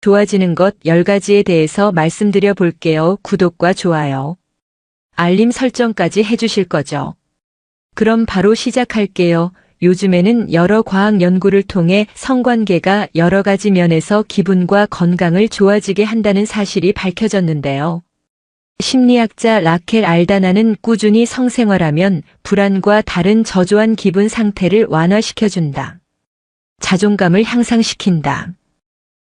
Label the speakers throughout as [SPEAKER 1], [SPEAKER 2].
[SPEAKER 1] 좋아지는 것 10가지에 대해서 말씀드려 볼게요. 구독과 좋아요, 알림 설정까지 해주실 거죠? 그럼 바로 시작할게요. 요즘에는 여러 과학 연구를 통해 성관계가 여러 가지 면에서 기분과 건강을 좋아지게 한다는 사실이 밝혀졌는데요. 심리학자 라켈 알다나는 꾸준히 성생활하면 불안과 다른 저조한 기분 상태를 완화시켜준다. 자존감을 향상시킨다.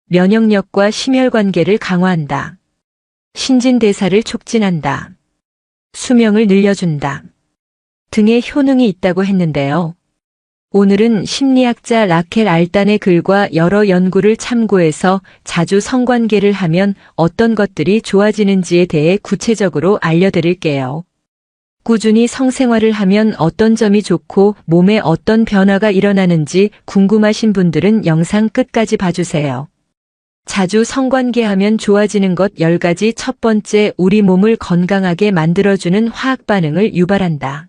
[SPEAKER 1] 면역력과 심혈관계를 강화한다. 신진대사를 촉진한다. 수명을 늘려준다. 등의 효능이 있다고 했는데요. 오늘은 심리학자 라켈 알단의 글과 여러 연구를 참고해서 자주 성관계를 하면 어떤 것들이 좋아지는지에 대해 구체적으로 알려드릴게요. 꾸준히 성생활을 하면 어떤 점이 좋고 몸에 어떤 변화가 일어나는지 궁금하신 분들은 영상 끝까지 봐주세요. 자주 성관계하면 좋아지는 것 10가지. 첫 번째, 우리 몸을 건강하게 만들어주는 화학 반응을 유발한다.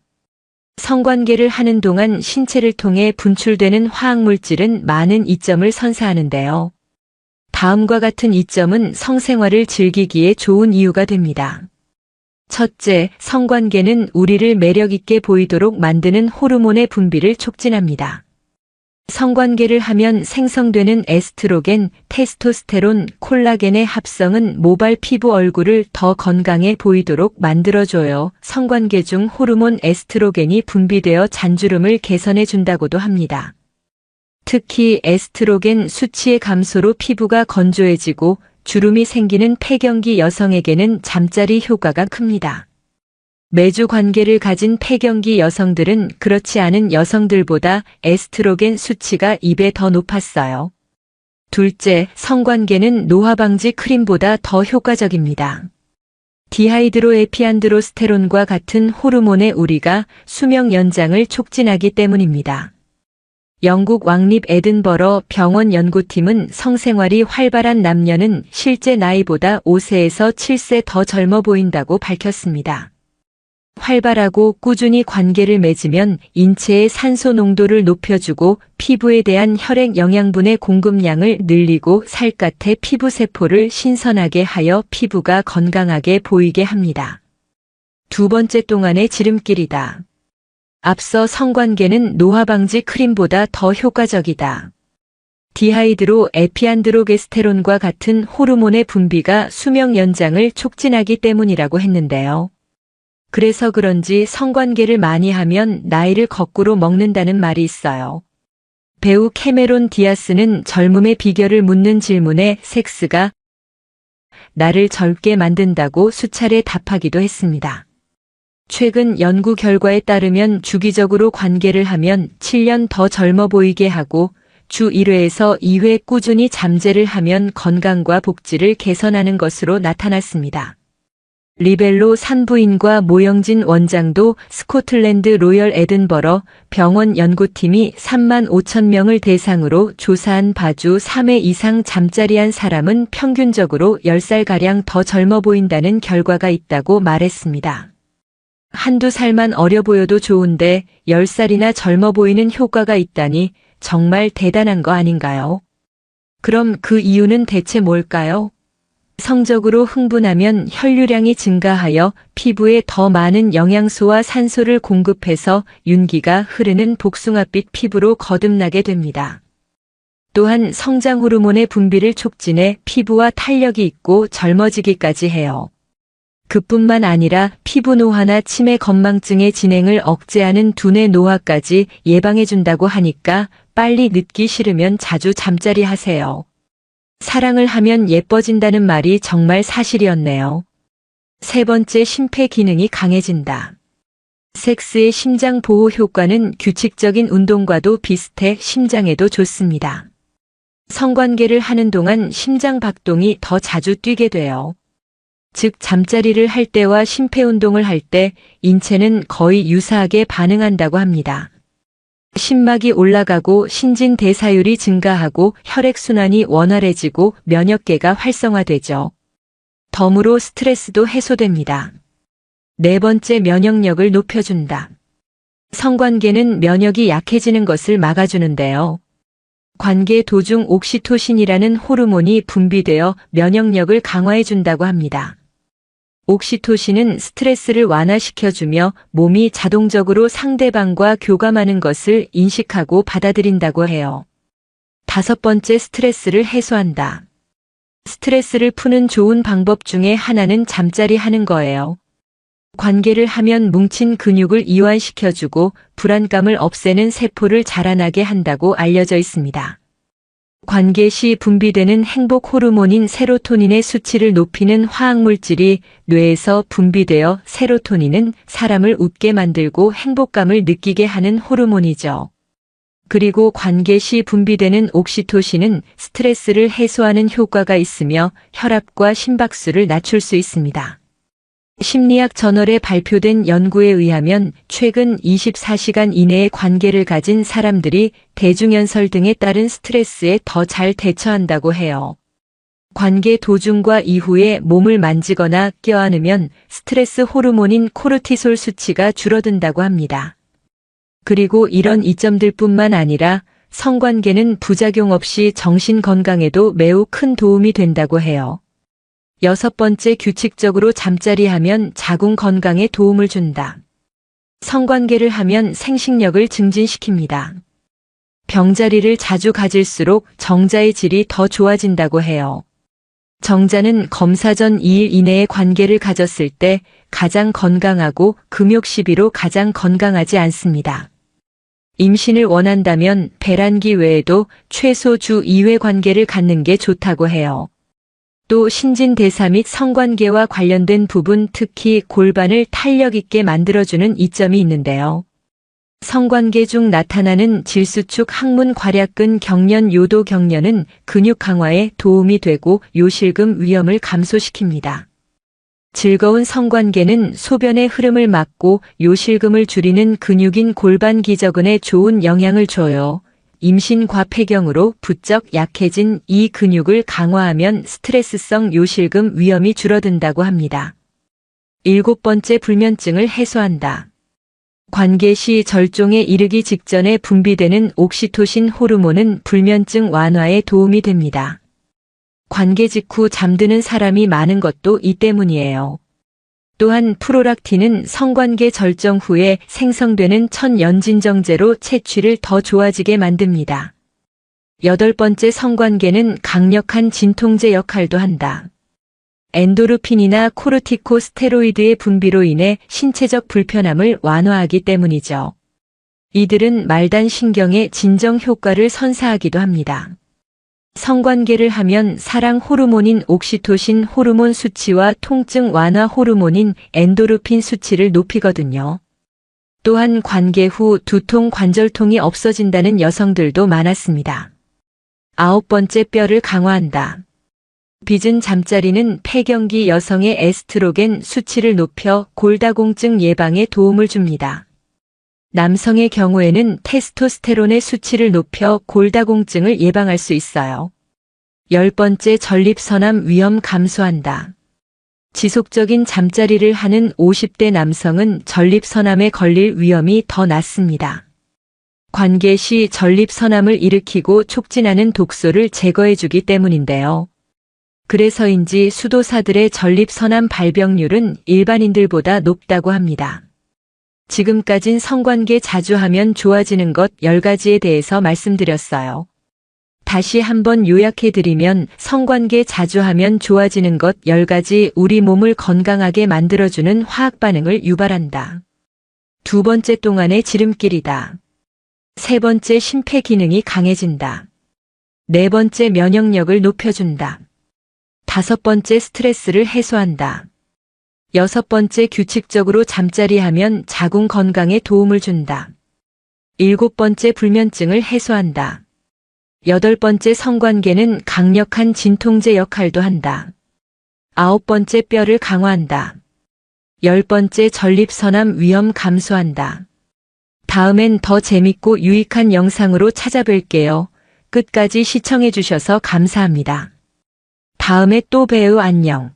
[SPEAKER 1] 성관계를 하는 동안 신체를 통해 분출되는 화학물질은 많은 이점을 선사하는데요. 다음과 같은 이점은 성생활을 즐기기에 좋은 이유가 됩니다. 첫째, 성관계는 우리를 매력있게 보이도록 만드는 호르몬의 분비를 촉진합니다. 성관계를 하면 생성되는 에스트로겐, 테스토스테론, 콜라겐의 합성은 모발 피부 얼굴을 더 건강해 보이도록 만들어줘요. 성관계 중 호르몬 에스트로겐이 분비되어 잔주름을 개선해 준다고도 합니다. 특히 에스트로겐 수치의 감소로 피부가 건조해지고 주름이 생기는 폐경기 여성에게는 잠자리 효과가 큽니다. 매주 관계를 가진 폐경기 여성들은 그렇지 않은 여성들보다 에스트로겐 수치가 2배 더 높았어요. 둘째, 성관계는 노화 방지 크림보다 더 효과적입니다. 디하이드로에피안드로스테론과 같은 호르몬의 우리가 수명 연장을 촉진하기 때문입니다. 영국 왕립 에든버러 병원 연구팀은 성생활이 활발한 남녀는 실제 나이보다 5세에서 7세 더 젊어 보인다고 밝혔습니다. 활발하고 꾸준히 관계를 맺으면 인체의 산소 농도를 높여주고 피부에 대한 혈액 영양분의 공급량을 늘리고 살갗의 피부세포를 신선하게 하여 피부가 건강하게 보이게 합니다. 두 번째, 동안의 지름길이다. 앞서 성관계는 노화 방지 크림보다 더 효과적이다. 디하이드로 에피안드로게스테론과 같은 호르몬의 분비가 수명 연장을 촉진하기 때문이라고 했는데요. 그래서 그런지 성관계를 많이 하면 나이를 거꾸로 먹는다는 말이 있어요. 배우 캐메론 디아스는 젊음의 비결을 묻는 질문에 섹스가 나를 젊게 만든다고 수차례 답하기도 했습니다. 최근 연구 결과에 따르면 주기적으로 관계를 하면 7년 더 젊어 보이게 하고 주 1회에서 2회 꾸준히 잠재를 하면 건강과 복지를 개선하는 것으로 나타났습니다. 리벨로 산부인과 모영진 원장도 스코틀랜드 로열 에든버러 병원 연구팀이 3만 5천 명을 대상으로 조사한 바주 3회 이상 잠자리한 사람은 평균적으로 10살가량 더 젊어 보인다는 결과가 있다고 말했습니다. 한두 살만 어려 보여도 좋은데 10살이나 젊어 보이는 효과가 있다니 정말 대단한 거 아닌가요? 그럼 그 이유는 대체 뭘까요? 성적으로 흥분하면 혈류량이 증가하여 피부에 더 많은 영양소와 산소를 공급해서 윤기가 흐르는 복숭아빛 피부로 거듭나게 됩니다. 또한 성장 호르몬의 분비를 촉진해 피부와 탄력이 있고 젊어지기까지 해요. 그뿐만 아니라 피부 노화나 치매 건망증의 진행을 억제하는 두뇌 노화까지 예방해준다고 하니까 빨리 늙기 싫으면 자주 잠자리 하세요. 사랑을 하면 예뻐진다는 말이 정말 사실이었네요. 세 번째, 심폐 기능이 강해진다. 섹스의 심장 보호 효과는 규칙적인 운동과도 비슷해 심장에도 좋습니다. 성관계를 하는 동안 심장 박동이 더 자주 뛰게 돼요. 즉 잠자리를 할 때와 심폐운동을 할 때 인체는 거의 유사하게 반응한다고 합니다. 심막이 올라가고 신진대사율이 증가하고 혈액순환이 원활해지고 면역계가 활성화되죠. 덤으로 스트레스도 해소됩니다. 네 번째, 면역력을 높여준다. 성관계는 면역이 약해지는 것을 막아주는데요. 관계 도중 옥시토신이라는 호르몬이 분비되어 면역력을 강화해준다고 합니다. 옥시토신은 스트레스를 완화시켜주며 몸이 자동적으로 상대방과 교감하는 것을 인식하고 받아들인다고 해요. 5번째, 스트레스를 해소한다. 스트레스를 푸는 좋은 방법 중에 하나는 잠자리 하는 거예요. 관계를 하면 뭉친 근육을 이완시켜주고 불안감을 없애는 세포를 자라나게 한다고 알려져 있습니다. 관계 시 분비되는 행복 호르몬인 세로토닌의 수치를 높이는 화학물질이 뇌에서 분비되어 세로토닌은 사람을 웃게 만들고 행복감을 느끼게 하는 호르몬이죠. 그리고 관계 시 분비되는 옥시토신은 스트레스를 해소하는 효과가 있으며 혈압과 심박수를 낮출 수 있습니다. 심리학 저널에 발표된 연구에 의하면 최근 24시간 이내에 관계를 가진 사람들이 대중연설 등에 따른 스트레스에 더 잘 대처한다고 해요. 관계 도중과 이후에 몸을 만지거나 껴안으면 스트레스 호르몬인 코르티솔 수치가 줄어든다고 합니다. 그리고 이런 이점들뿐만 아니라 성관계는 부작용 없이 정신 건강에도 매우 큰 도움이 된다고 해요. 6번째, 규칙적으로 잠자리 하면 자궁 건강에 도움을 준다. 성관계를 하면 생식력을 증진시킵니다. 병자리를 자주 가질수록 정자의 질이 더 좋아진다고 해요. 정자는 검사 전 2일 이내에 관계를 가졌을 때 가장 건강하고 금욕 시비로 가장 건강하지 않습니다. 임신을 원한다면 배란기 외에도 최소 주 2회 관계를 갖는 게 좋다고 해요. 또 신진대사 및 성관계와 관련된 부분, 특히 골반을 탄력 있게 만들어주는 이점이 있는데요. 성관계 중 나타나는 질수축 항문 괄약근 경련, 요도 경련은 근육 강화에 도움이 되고 요실금 위험을 감소시킵니다. 즐거운 성관계는 소변의 흐름을 막고 요실금을 줄이는 근육인 골반 기저근에 좋은 영향을 줘요. 임신과 폐경으로 부쩍 약해진 이 근육을 강화하면 스트레스성 요실금 위험이 줄어든다고 합니다. 7번째, 불면증을 해소한다. 관계 시 절종에 이르기 직전에 분비되는 옥시토신 호르몬은 불면증 완화에 도움이 됩니다. 관계 직후 잠드는 사람이 많은 것도 이 때문이에요. 또한 프로락틴은 성관계 절정 후에 생성되는 천연진정제로 채취를 더 좋아지게 만듭니다. 8번째, 성관계는 강력한 진통제 역할도 한다. 엔도르핀이나 코르티코스테로이드의 분비로 인해 신체적 불편함을 완화하기 때문이죠. 이들은 말단 신경의 진정 효과를 선사하기도 합니다. 성관계를 하면 사랑 호르몬인 옥시토신 호르몬 수치와 통증 완화 호르몬인 엔도르핀 수치를 높이거든요. 또한 관계 후 두통, 관절통이 없어진다는 여성들도 많았습니다. 9번째, 뼈를 강화한다. 빚은 잠자리는 폐경기 여성의 에스트로겐 수치를 높여 골다공증 예방에 도움을 줍니다. 남성의 경우에는 테스토스테론의 수치를 높여 골다공증을 예방할 수 있어요. 10번째, 전립선암 위험 감소한다. 지속적인 잠자리를 하는 50대 남성은 전립선암에 걸릴 위험이 더 낮습니다. 관계 시 전립선암을 일으키고 촉진하는 독소를 제거해주기 때문인데요. 그래서인지 수도사들의 전립선암 발병률은 일반인들보다 높다고 합니다. 지금까진 성관계 자주 하면 좋아지는 것 10가지에 대해서 말씀드렸어요. 다시 한번 요약해드리면 성관계 자주 하면 좋아지는 것 10가지, 우리 몸을 건강하게 만들어주는 화학 반응을 유발한다. 2번째, 동안의 지름길이다. 3번째, 심폐 기능이 강해진다. 4번째, 면역력을 높여준다. 5번째, 스트레스를 해소한다. 6번째, 규칙적으로 잠자리 하면 자궁 건강에 도움을 준다. 7번째, 불면증을 해소한다. 8번째, 성관계는 강력한 진통제 역할도 한다. 9번째, 뼈를 강화한다. 10번째, 전립선암 위험 감소한다. 다음엔 더 재밌고 유익한 영상으로 찾아뵐게요. 끝까지 시청해주셔서 감사합니다. 다음에 또 봬요. 안녕.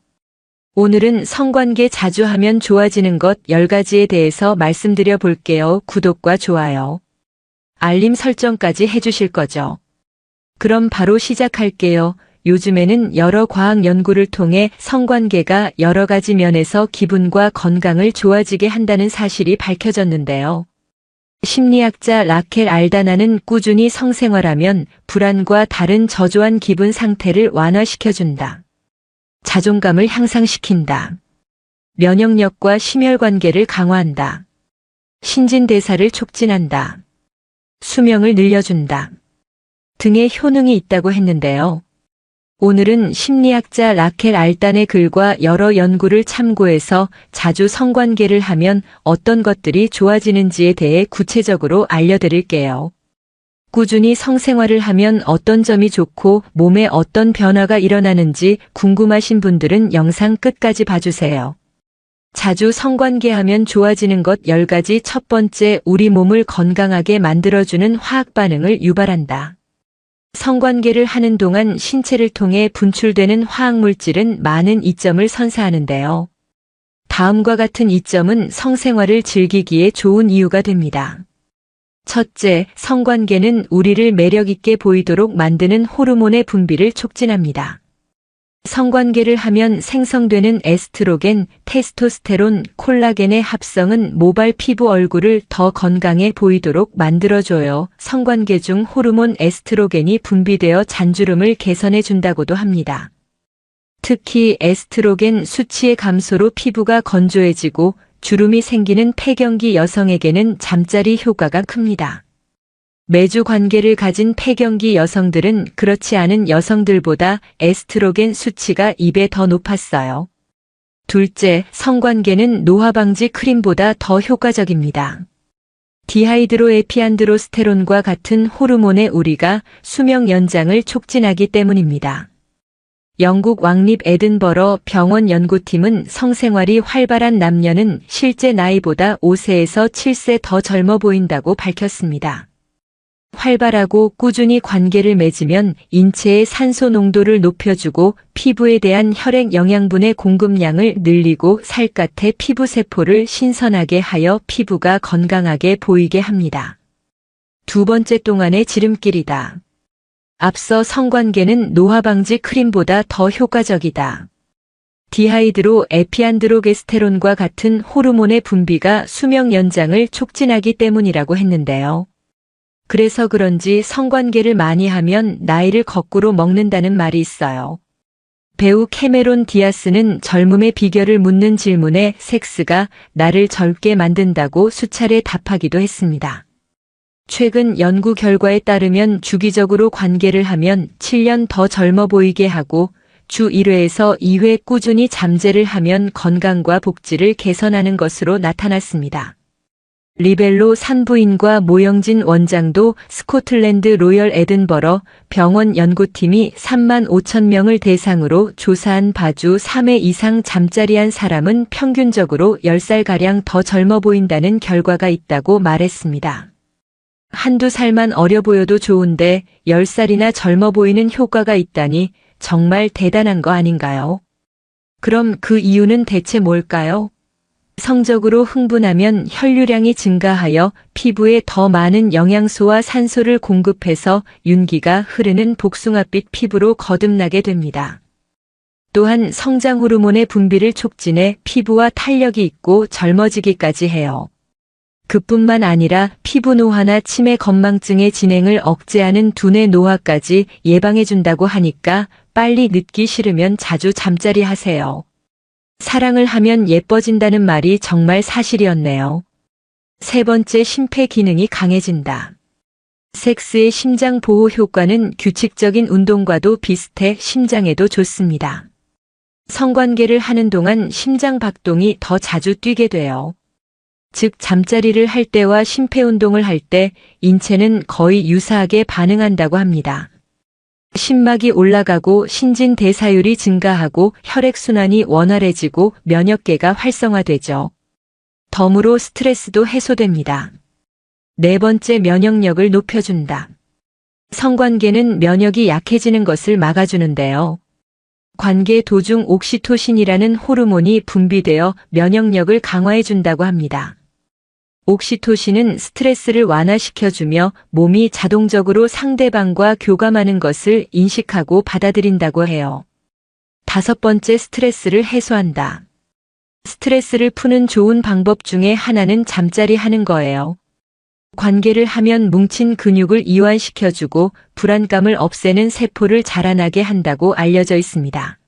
[SPEAKER 1] 오늘은 성관계 자주 하면 좋아지는 것 10가지에 대해서 말씀드려 볼게요. 구독과 좋아요, 알림 설정까지 해주실 거죠? 그럼 바로 시작할게요. 요즘에는 여러 과학 연구를 통해 성관계가 여러 가지 면에서 기분과 건강을 좋아지게 한다는 사실이 밝혀졌는데요. 심리학자 라켈 알다나는 꾸준히 성생활하면 불안과 다른 저조한 기분 상태를 완화시켜준다. 자존감을 향상시킨다. 면역력과 심혈관계를 강화한다. 신진대사를 촉진한다. 수명을 늘려준다. 등의 효능이 있다고 했는데요. 오늘은 심리학자 라켈 알단의 글과 여러 연구를 참고해서 자주 성관계를 하면 어떤 것들이 좋아지는지에 대해 구체적으로 알려드릴게요. 꾸준히 성생활을 하면 어떤 점이 좋고 몸에 어떤 변화가 일어나는지 궁금하신 분들은 영상 끝까지 봐주세요. 자주 성관계하면 좋아지는 것 10가지. 첫 번째, 우리 몸을 건강하게 만들어주는 화학 반응을 유발한다. 성관계를 하는 동안 신체를 통해 분출되는 화학물질은 많은 이점을 선사하는데요. 다음과 같은 이점은 성생활을 즐기기에 좋은 이유가 됩니다. 첫째, 성관계는 우리를 매력있게 보이도록 만드는 호르몬의 분비를 촉진합니다. 성관계를 하면 생성되는 에스트로겐, 테스토스테론, 콜라겐의 합성은 모발 피부 얼굴을 더 건강해 보이도록 만들어줘요. 성관계 중 호르몬 에스트로겐이 분비되어 잔주름을 개선해 준다고도 합니다. 특히 에스트로겐 수치의 감소로 피부가 건조해지고 주름이 생기는 폐경기 여성에게는 잠자리 효과가 큽니다. 매주 관계를 가진 폐경기 여성들은 그렇지 않은 여성들보다 에스트로겐 수치가 2배 더 높았어요. 둘째, 성관계는 노화 방지 크림보다 더 효과적입니다. 디하이드로에피안드로스테론과 같은 호르몬의 우리가 수명 연장을 촉진하기 때문입니다. 영국 왕립 에든버러 병원 연구팀은 성생활이 활발한 남녀는 실제 나이보다 5세에서 7세 더 젊어 보인다고 밝혔습니다. 활발하고 꾸준히 관계를 맺으면 인체의 산소 농도를 높여주고 피부에 대한 혈액 영양분의 공급량을 늘리고 살갗의 피부세포를 신선하게 하여 피부가 건강하게 보이게 합니다. 두 번째, 동안의 지름길이다. 앞서 성관계는 노화 방지 크림보다 더 효과적이다. 디하이드로 에피안드로게스테론과 같은 호르몬의 분비가 수명 연장을 촉진하기 때문이라고 했는데요. 그래서 그런지 성관계를 많이 하면 나이를 거꾸로 먹는다는 말이 있어요. 배우 캐메론 디아스는 젊음의 비결을 묻는 질문에 섹스가 나를 젊게 만든다고 수차례 답하기도 했습니다. 최근 연구 결과에 따르면 주기적으로 관계를 하면 7년 더 젊어 보이게 하고 주 1회에서 2회 꾸준히 잠재를 하면 건강과 복지를 개선하는 것으로 나타났습니다. 리벨로 산부인과 모영진 원장도 스코틀랜드 로열 에든버러 병원 연구팀이 3만 5천 명을 대상으로 조사한 바주 3회 이상 잠자리한 사람은 평균적으로 10살가량 더 젊어 보인다는 결과가 있다고 말했습니다. 한두 살만 어려 보여도 좋은데 10살이나 젊어 보이는 효과가 있다니 정말 대단한 거 아닌가요? 그럼 그 이유는 대체 뭘까요? 성적으로 흥분하면 혈류량이 증가하여 피부에 더 많은 영양소와 산소를 공급해서 윤기가 흐르는 복숭아빛 피부로 거듭나게 됩니다. 또한 성장 호르몬의 분비를 촉진해 피부와 탄력이 있고 젊어지기까지 해요. 그뿐만 아니라 피부 노화나 치매 건망증의 진행을 억제하는 두뇌 노화까지 예방해준다고 하니까 빨리 늙기 싫으면 자주 잠자리 하세요. 사랑을 하면 예뻐진다는 말이 정말 사실이었네요. 세 번째, 심폐 기능이 강해진다. 섹스의 심장 보호 효과는 규칙적인 운동과도 비슷해 심장에도 좋습니다. 성관계를 하는 동안 심장 박동이 더 자주 뛰게 돼요. 즉 잠자리를 할 때와 심폐 운동을 할 때 인체는 거의 유사하게 반응한다고 합니다. 심막이 올라가고 신진대사율이 증가하고 혈액순환이 원활해지고 면역계가 활성화되죠. 덤으로 스트레스도 해소됩니다. 네 번째, 면역력을 높여준다. 성관계는 면역이 약해지는 것을 막아주는데요. 관계 도중 옥시토신이라는 호르몬이 분비되어 면역력을 강화해준다고 합니다. 옥시토신은 스트레스를 완화시켜주며 몸이 자동적으로 상대방과 교감하는 것을 인식하고 받아들인다고 해요. 5번째, 스트레스를 해소한다. 스트레스를 푸는 좋은 방법 중에 하나는 잠자리 하는 거예요. 관계를 하면 뭉친 근육을 이완시켜주고 불안감을 없애는 세포를 자라나게 한다고 알려져 있습니다.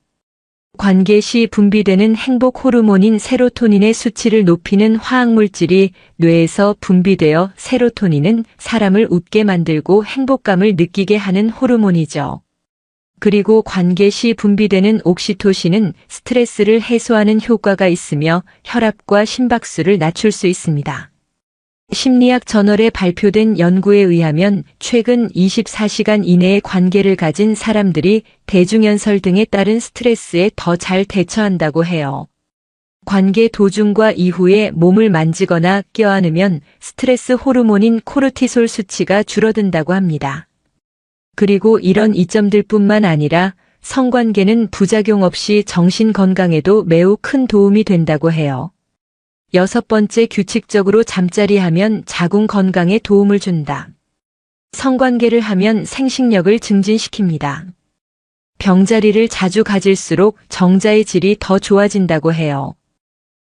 [SPEAKER 1] 관계 시 분비되는 행복 호르몬인 세로토닌의 수치를 높이는 화학물질이 뇌에서 분비되어 세로토닌은 사람을 웃게 만들고 행복감을 느끼게 하는 호르몬이죠. 그리고 관계 시 분비되는 옥시토신은 스트레스를 해소하는 효과가 있으며 혈압과 심박수를 낮출 수 있습니다. 심리학 저널에 발표된 연구에 의하면 최근 24시간 이내에 관계를 가진 사람들이 대중연설 등에 따른 스트레스에 더 잘 대처한다고 해요. 관계 도중과 이후에 몸을 만지거나 껴안으면 스트레스 호르몬인 코르티솔 수치가 줄어든다고 합니다. 그리고 이런 이점들 뿐만 아니라 성관계는 부작용 없이 정신 건강에도 매우 큰 도움이 된다고 해요. 6번째, 규칙적으로 잠자리 하면 자궁 건강에 도움을 준다. 성관계를 하면 생식력을 증진시킵니다. 병자리를 자주 가질수록 정자의 질이 더 좋아진다고 해요.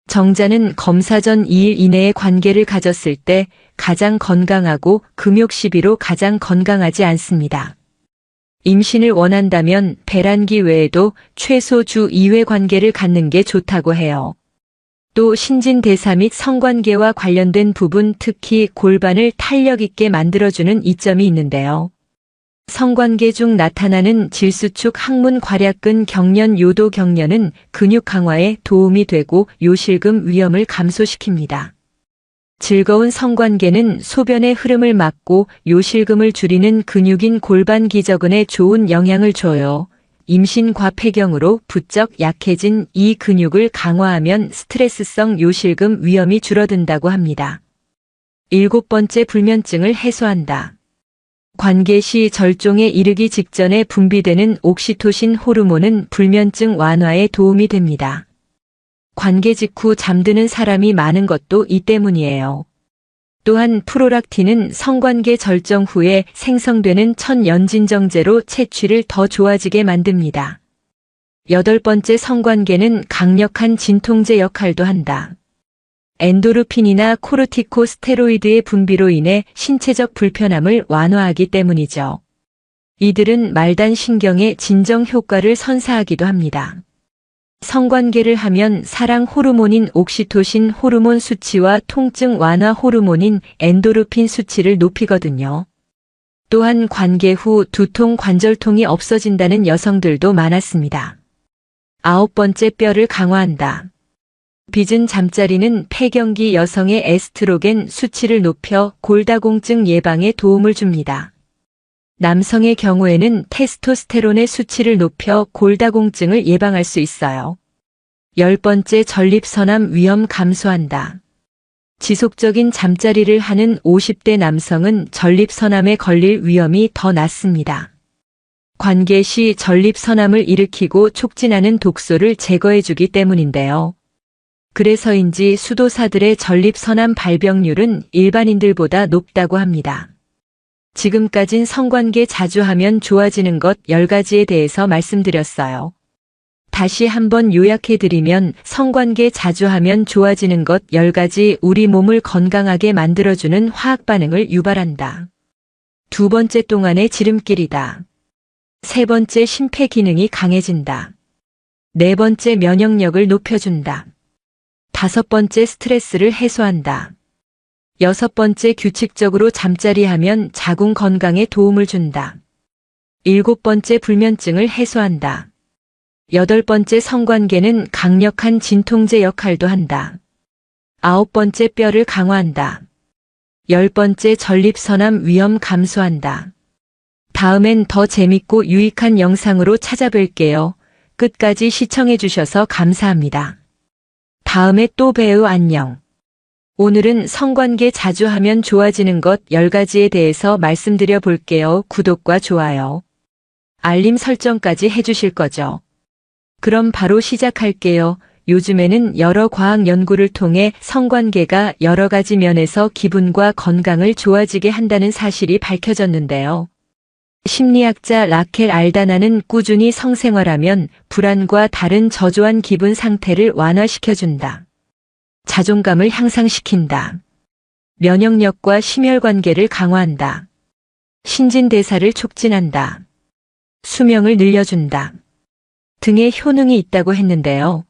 [SPEAKER 1] 정자는 검사 전 2일 이내에 관계를 가졌을 때 가장 건강하고 금욕 시비로 가장 건강하지 않습니다. 임신을 원한다면 배란기 외에도 최소 주 2회 관계를 갖는 게 좋다고 해요. 또 신진대사 및 성관계와 관련된 부분, 특히 골반을 탄력 있게 만들어주는 이점이 있는데요. 성관계 중 나타나는 질수축 항문 괄약근 경련, 요도 경련은 근육 강화에 도움이 되고 요실금 위험을 감소시킵니다. 즐거운 성관계는 소변의 흐름을 막고 요실금을 줄이는 근육인 골반 기저근에 좋은 영향을 줘요. 임신과 폐경으로 부쩍 약해진 이 근육을 강화하면 스트레스성 요실금 위험이 줄어든다고 합니다. 7번째, 불면증을 해소한다. 관계 시 절종에 이르기 직전에 분비되는 옥시토신 호르몬은 불면증 완화에 도움이 됩니다. 관계 직후 잠드는 사람이 많은 것도 이 때문이에요. 또한 프로락틴은 성관계 절정 후에 생성되는 천연진정제로 채취를 더 좋아지게 만듭니다. 8번째, 성관계는 강력한 진통제 역할도 한다. 엔도르핀이나 코르티코스테로이드의 분비로 인해 신체적 불편함을 완화하기 때문이죠. 이들은 말단 신경의 진정 효과를 선사하기도 합니다. 성관계를 하면 사랑 호르몬인 옥시토신 호르몬 수치와 통증 완화 호르몬인 엔도르핀 수치를 높이거든요. 또한 관계 후 두통, 관절통이 없어진다는 여성들도 많았습니다. 9번째, 뼈를 강화한다. 빚은 잠자리는 폐경기 여성의 에스트로겐 수치를 높여 골다공증 예방에 도움을 줍니다. 남성의 경우에는 테스토스테론의 수치를 높여 골다공증을 예방할 수 있어요. 10번째, 전립선암 위험 감소한다. 지속적인 잠자리를 하는 50대 남성은 전립선암에 걸릴 위험이 더 낮습니다. 관계 시 전립선암을 일으키고 촉진하는 독소를 제거해주기 때문인데요. 그래서인지 수도사들의 전립선암 발병률은 일반인들보다 높다고 합니다. 지금까진 성관계 자주 하면 좋아지는 것 10가지에 대해서 말씀드렸어요. 다시 한번 요약해드리면 성관계 자주 하면 좋아지는 것 10가지, 우리 몸을 건강하게 만들어주는 화학 반응을 유발한다. 2번째, 동안의 지름길이다. 3번째, 심폐 기능이 강해진다. 4번째, 면역력을 높여준다. 5번째, 스트레스를 해소한다. 6번째, 규칙적으로 잠자리하면 자궁 건강에 도움을 준다. 7번째, 불면증을 해소한다. 8번째, 성관계는 강력한 진통제 역할도 한다. 9번째, 뼈를 강화한다. 10번째, 전립선암 위험 감소한다. 다음엔 더 재밌고 유익한 영상으로 찾아뵐게요. 끝까지 시청해주셔서 감사합니다. 다음에 또 봬요. 안녕. 오늘은 성관계 자주 하면 좋아지는 것 10가지에 대해서 말씀드려 볼게요. 구독과 좋아요, 알림 설정까지 해주실 거죠? 그럼 바로 시작할게요. 요즘에는 여러 과학 연구를 통해 성관계가 여러 가지 면에서 기분과 건강을 좋아지게 한다는 사실이 밝혀졌는데요. 심리학자 라켈 알다나는 꾸준히 성생활하면 불안과 다른 저조한 기분 상태를 완화시켜준다. 자존감을 향상시킨다. 면역력과 심혈관계를 강화한다. 신진대사를 촉진한다. 수명을 늘려준다. 등의 효능이 있다고 했는데요.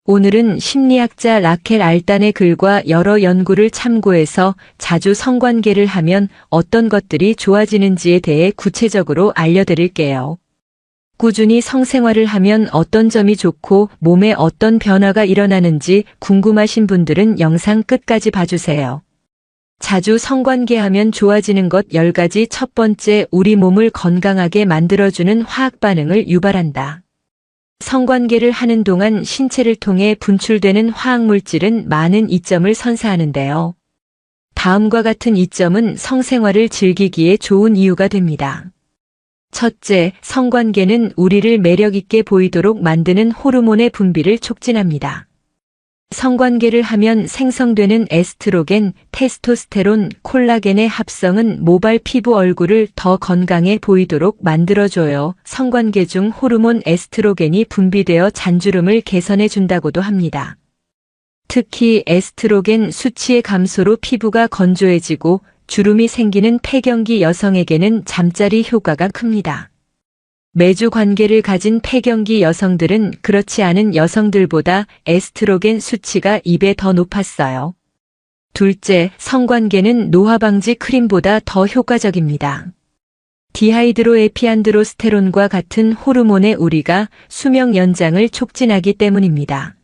[SPEAKER 1] 오늘은 심리학자 라켈 알단의 글과 여러 연구를 참고해서 자주 성관계를 하면 어떤 것들이 좋아지는지에 대해 구체적으로 알려드릴게요. 꾸준히 성생활을 하면 어떤 점이 좋고 몸에 어떤 변화가 일어나는지 궁금하신 분들은 영상 끝까지 봐주세요. 자주 성관계하면 좋아지는 것 10가지. 첫 번째, 우리 몸을 건강하게 만들어주는 화학 반응을 유발한다. 성관계를 하는 동안 신체를 통해 분출되는 화학물질은 많은 이점을 선사하는데요. 다음과 같은 이점은 성생활을 즐기기에 좋은 이유가 됩니다. 첫째, 성관계는 우리를 매력있게 보이도록 만드는 호르몬의 분비를 촉진합니다. 성관계를 하면 생성되는 에스트로겐, 테스토스테론, 콜라겐의 합성은 모발 피부 얼굴을 더 건강해 보이도록 만들어줘요. 성관계 중 호르몬 에스트로겐이 분비되어 잔주름을 개선해 준다고도 합니다. 특히 에스트로겐 수치의 감소로 피부가 건조해지고 주름이 생기는 폐경기 여성에게는 잠자리 효과가 큽니다. 매주 관계를 가진 폐경기 여성들은 그렇지 않은 여성들보다 에스트로겐 수치가 2배 더 높았어요. 둘째, 성관계는 노화 방지 크림보다 더 효과적입니다. 디하이드로에피안드로스테론과 같은 호르몬의 우리가 수명 연장을 촉진하기 때문입니다.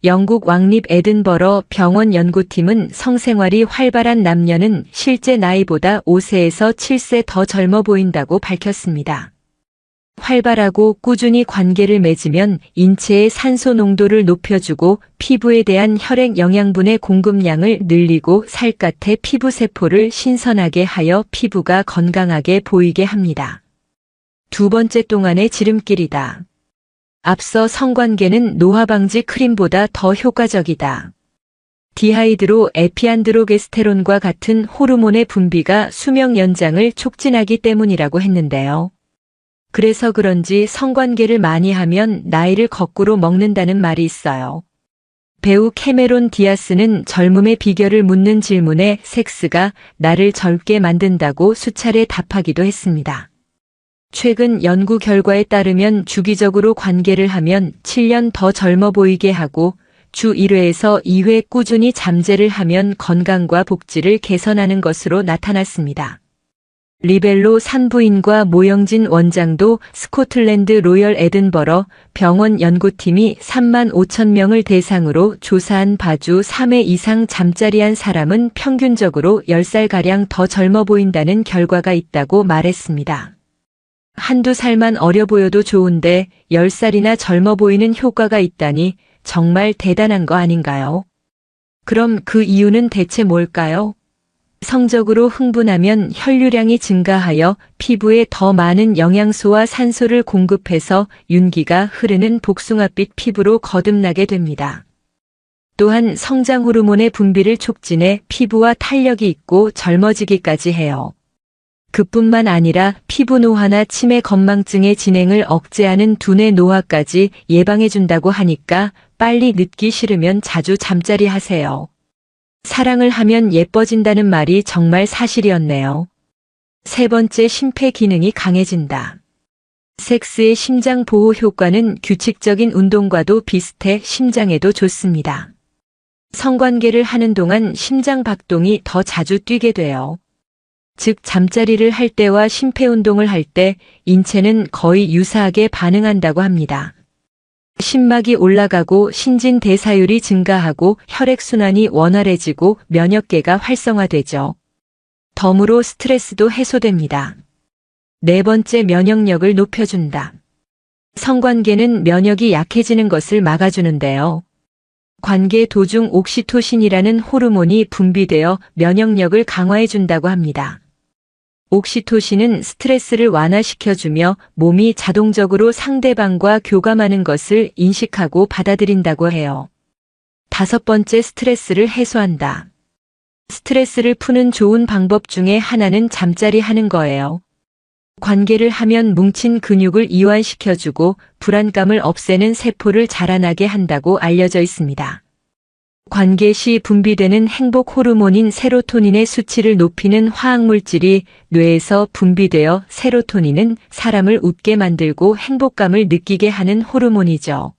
[SPEAKER 1] 영국 왕립 에든버러 병원 연구팀은 성생활이 활발한 남녀는 실제 나이보다 5세에서 7세 더 젊어 보인다고 밝혔습니다. 활발하고 꾸준히 관계를 맺으면 인체의 산소 농도를 높여주고 피부에 대한 혈액 영양분의 공급량을 늘리고 살갗의 피부세포를 신선하게 하여 피부가 건강하게 보이게 합니다. 두 번째, 동안의 지름길이다. 앞서 성관계는 노화 방지 크림보다 더 효과적이다. 디하이드로 에피안드로게스테론과 같은 호르몬의 분비가 수명 연장을 촉진하기 때문이라고 했는데요. 그래서 그런지 성관계를 많이 하면 나이를 거꾸로 먹는다는 말이 있어요. 배우 캐메론 디아스는 젊음의 비결을 묻는 질문에 섹스가 나를 젊게 만든다고 수차례 답하기도 했습니다. 최근 연구 결과에 따르면 주기적으로 관계를 하면 7년 더 젊어 보이게 하고 주 1회에서 2회 꾸준히 잠재를 하면 건강과 복지를 개선하는 것으로 나타났습니다. 리벨로 산부인과 모영진 원장도 스코틀랜드 로열 에든버러 병원 연구팀이 3만 5천 명을 대상으로 조사한 바주 3회 이상 잠자리한 사람은 평균적으로 10살가량 더 젊어 보인다는 결과가 있다고 말했습니다. 한두 살만 어려 보여도 좋은데 10살이나 젊어 보이는 효과가 있다니 정말 대단한 거 아닌가요? 그럼 그 이유는 대체 뭘까요? 성적으로 흥분하면 혈류량이 증가하여 피부에 더 많은 영양소와 산소를 공급해서 윤기가 흐르는 복숭아빛 피부로 거듭나게 됩니다. 또한 성장 호르몬의 분비를 촉진해 피부와 탄력이 있고 젊어지기까지 해요. 그뿐만 아니라 피부 노화나 치매 건망증의 진행을 억제하는 두뇌 노화까지 예방해준다고 하니까 빨리 늙기 싫으면 자주 잠자리 하세요. 사랑을 하면 예뻐진다는 말이 정말 사실이었네요. 세 번째, 심폐 기능이 강해진다. 섹스의 심장 보호 효과는 규칙적인 운동과도 비슷해 심장에도 좋습니다. 성관계를 하는 동안 심장 박동이 더 자주 뛰게 돼요. 즉 잠자리를 할 때와 심폐운동을 할 때 인체는 거의 유사하게 반응한다고 합니다. 심막이 올라가고 신진대사율이 증가하고 혈액순환이 원활해지고 면역계가 활성화되죠. 덤으로 스트레스도 해소됩니다. 네 번째, 면역력을 높여준다. 성관계는 면역이 약해지는 것을 막아주는데요. 관계 도중 옥시토신이라는 호르몬이 분비되어 면역력을 강화해준다고 합니다. 옥시토신은 스트레스를 완화시켜주며 몸이 자동적으로 상대방과 교감하는 것을 인식하고 받아들인다고 해요. 5번째, 스트레스를 해소한다. 스트레스를 푸는 좋은 방법 중에 하나는 잠자리 하는 거예요. 관계를 하면 뭉친 근육을 이완시켜주고 불안감을 없애는 세포를 자라나게 한다고 알려져 있습니다. 관계 시 분비되는 행복 호르몬인 세로토닌의 수치를 높이는 화학물질이 뇌에서 분비되어 세로토닌은 사람을 웃게 만들고 행복감을 느끼게 하는 호르몬이죠.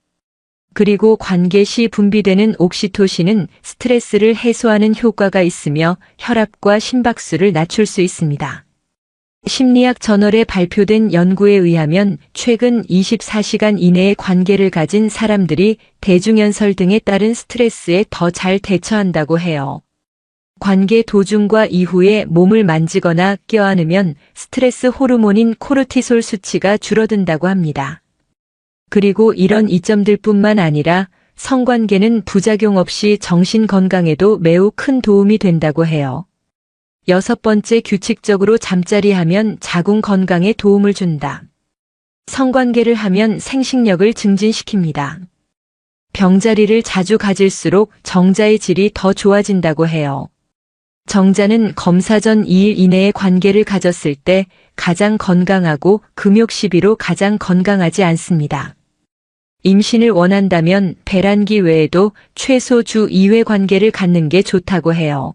[SPEAKER 1] 그리고 관계 시 분비되는 옥시토신은 스트레스를 해소하는 효과가 있으며 혈압과 심박수를 낮출 수 있습니다. 심리학 저널에 발표된 연구에 의하면 최근 24시간 이내의 관계를 가진 사람들이 대중연설 등에 따른 스트레스에 더 잘 대처한다고 해요. 관계 도중과 이후에 몸을 만지거나 껴안으면 스트레스 호르몬인 코르티솔 수치가 줄어든다고 합니다. 그리고 이런 이점들뿐만 아니라 성관계는 부작용 없이 정신 건강에도 매우 큰 도움이 된다고 해요. 6번째, 규칙적으로 잠자리 하면 자궁 건강에 도움을 준다. 성관계를 하면 생식력을 증진시킵니다. 병자리를 자주 가질수록 정자의 질이 더 좋아진다고 해요. 정자는 검사 전 2일 이내에 관계를 가졌을 때 가장 건강하고 금욕 시비로 가장 건강하지 않습니다. 임신을 원한다면 배란기 외에도 최소 주 2회 관계를 갖는 게 좋다고 해요.